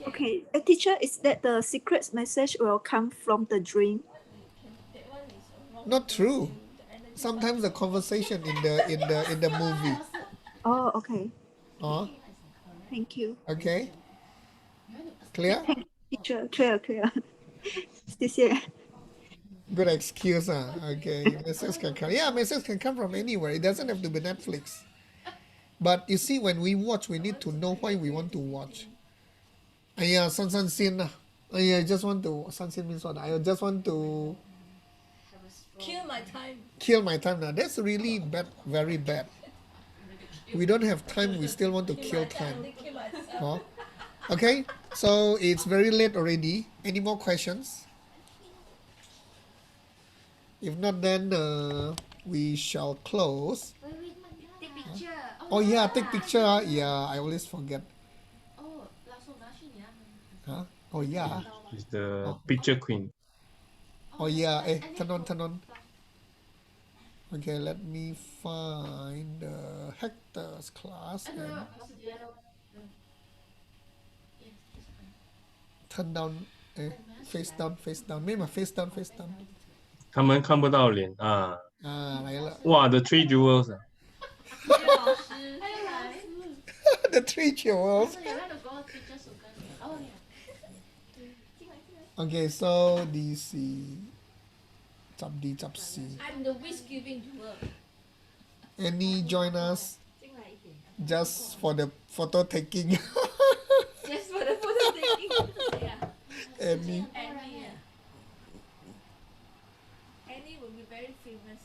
Okay, a teacher is that the secret message will come from the dream. Not true. Sometimes the conversation in the movie. Oh, okay. Oh, Thank you. okay. Clear? Thank you, teacher. Clear. 谢谢。 Good excuse, okay. Messages can come. Yeah, messages can come from anywhere. It doesn't have to be Netflix. But you see, when we watch, we need to know why we want to watch. !aiya! 散散心 lah. !aiya! I just want to 散心 means what? I just want to Kill my time. kill my time now. That's really bad, very bad. We don't have time, we still want to kill time. Huh? Okay, so it's very late already. Any more questions? If not, then we shall close. Take picture. Oh yeah, take picture. Yeah, I always forget. Oh, 老手拿去你那边。 Huh? Oh yeah. She's the picture queen. Oh yeah. Turn on. Okay, let me find the Hector's class and turn down. Face down. 没嘛 face down. 他们看不到脸啊。来了。哇，the three jewels 啊。老师。还有老师。The three jewels. So you want to go teacher Sukan? Oh yeah. Okay, so DC. Chap C. I'm the wish giving jewel. Any join us just for the photo taking? Just for the photo taking. Yeah. Any? Annie will be very famous.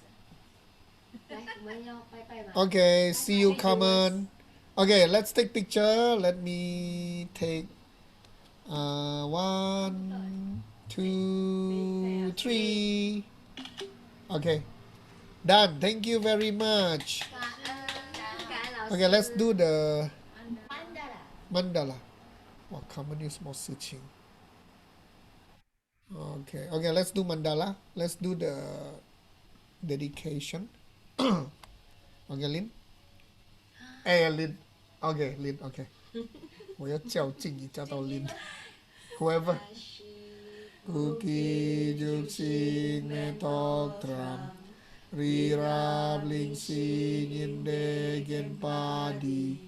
Okay, see you, Carmen. Okay, let's take picture. Let me take 1, 2, 3. Okay, done. Thank you very much. Okay, let's do the mandala. Wow, Carmen is more searching. Okay, let's do mandala. Let's do the dedication. Okay, Lin. Lin. Okay, Lin. Okay. 我要较劲，你叫到 Lin。Whoever. Kuki juk sing me tok tram. Rirap ling sing in de gen padi.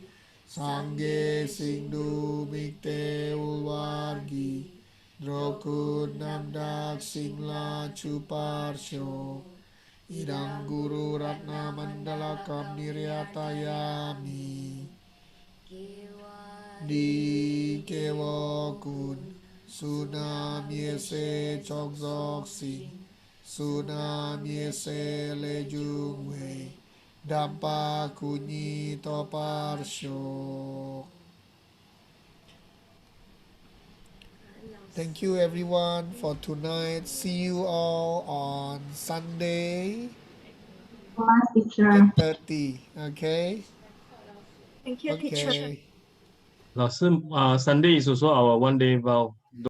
Sangge sing du mik te ulwargi. Drokun namdak sing la chuparsyo. Idang guru ratna mandala kam niryatayami. Di kewo kun sunam yese chok zok sing sunam yese le jung wei dampa kunyi to parsyo. Thank you everyone for tonight. See you all on Sunday 8:30. Okay. Thank you, teacher. Okay. 老师, Sunday is also our one day vow.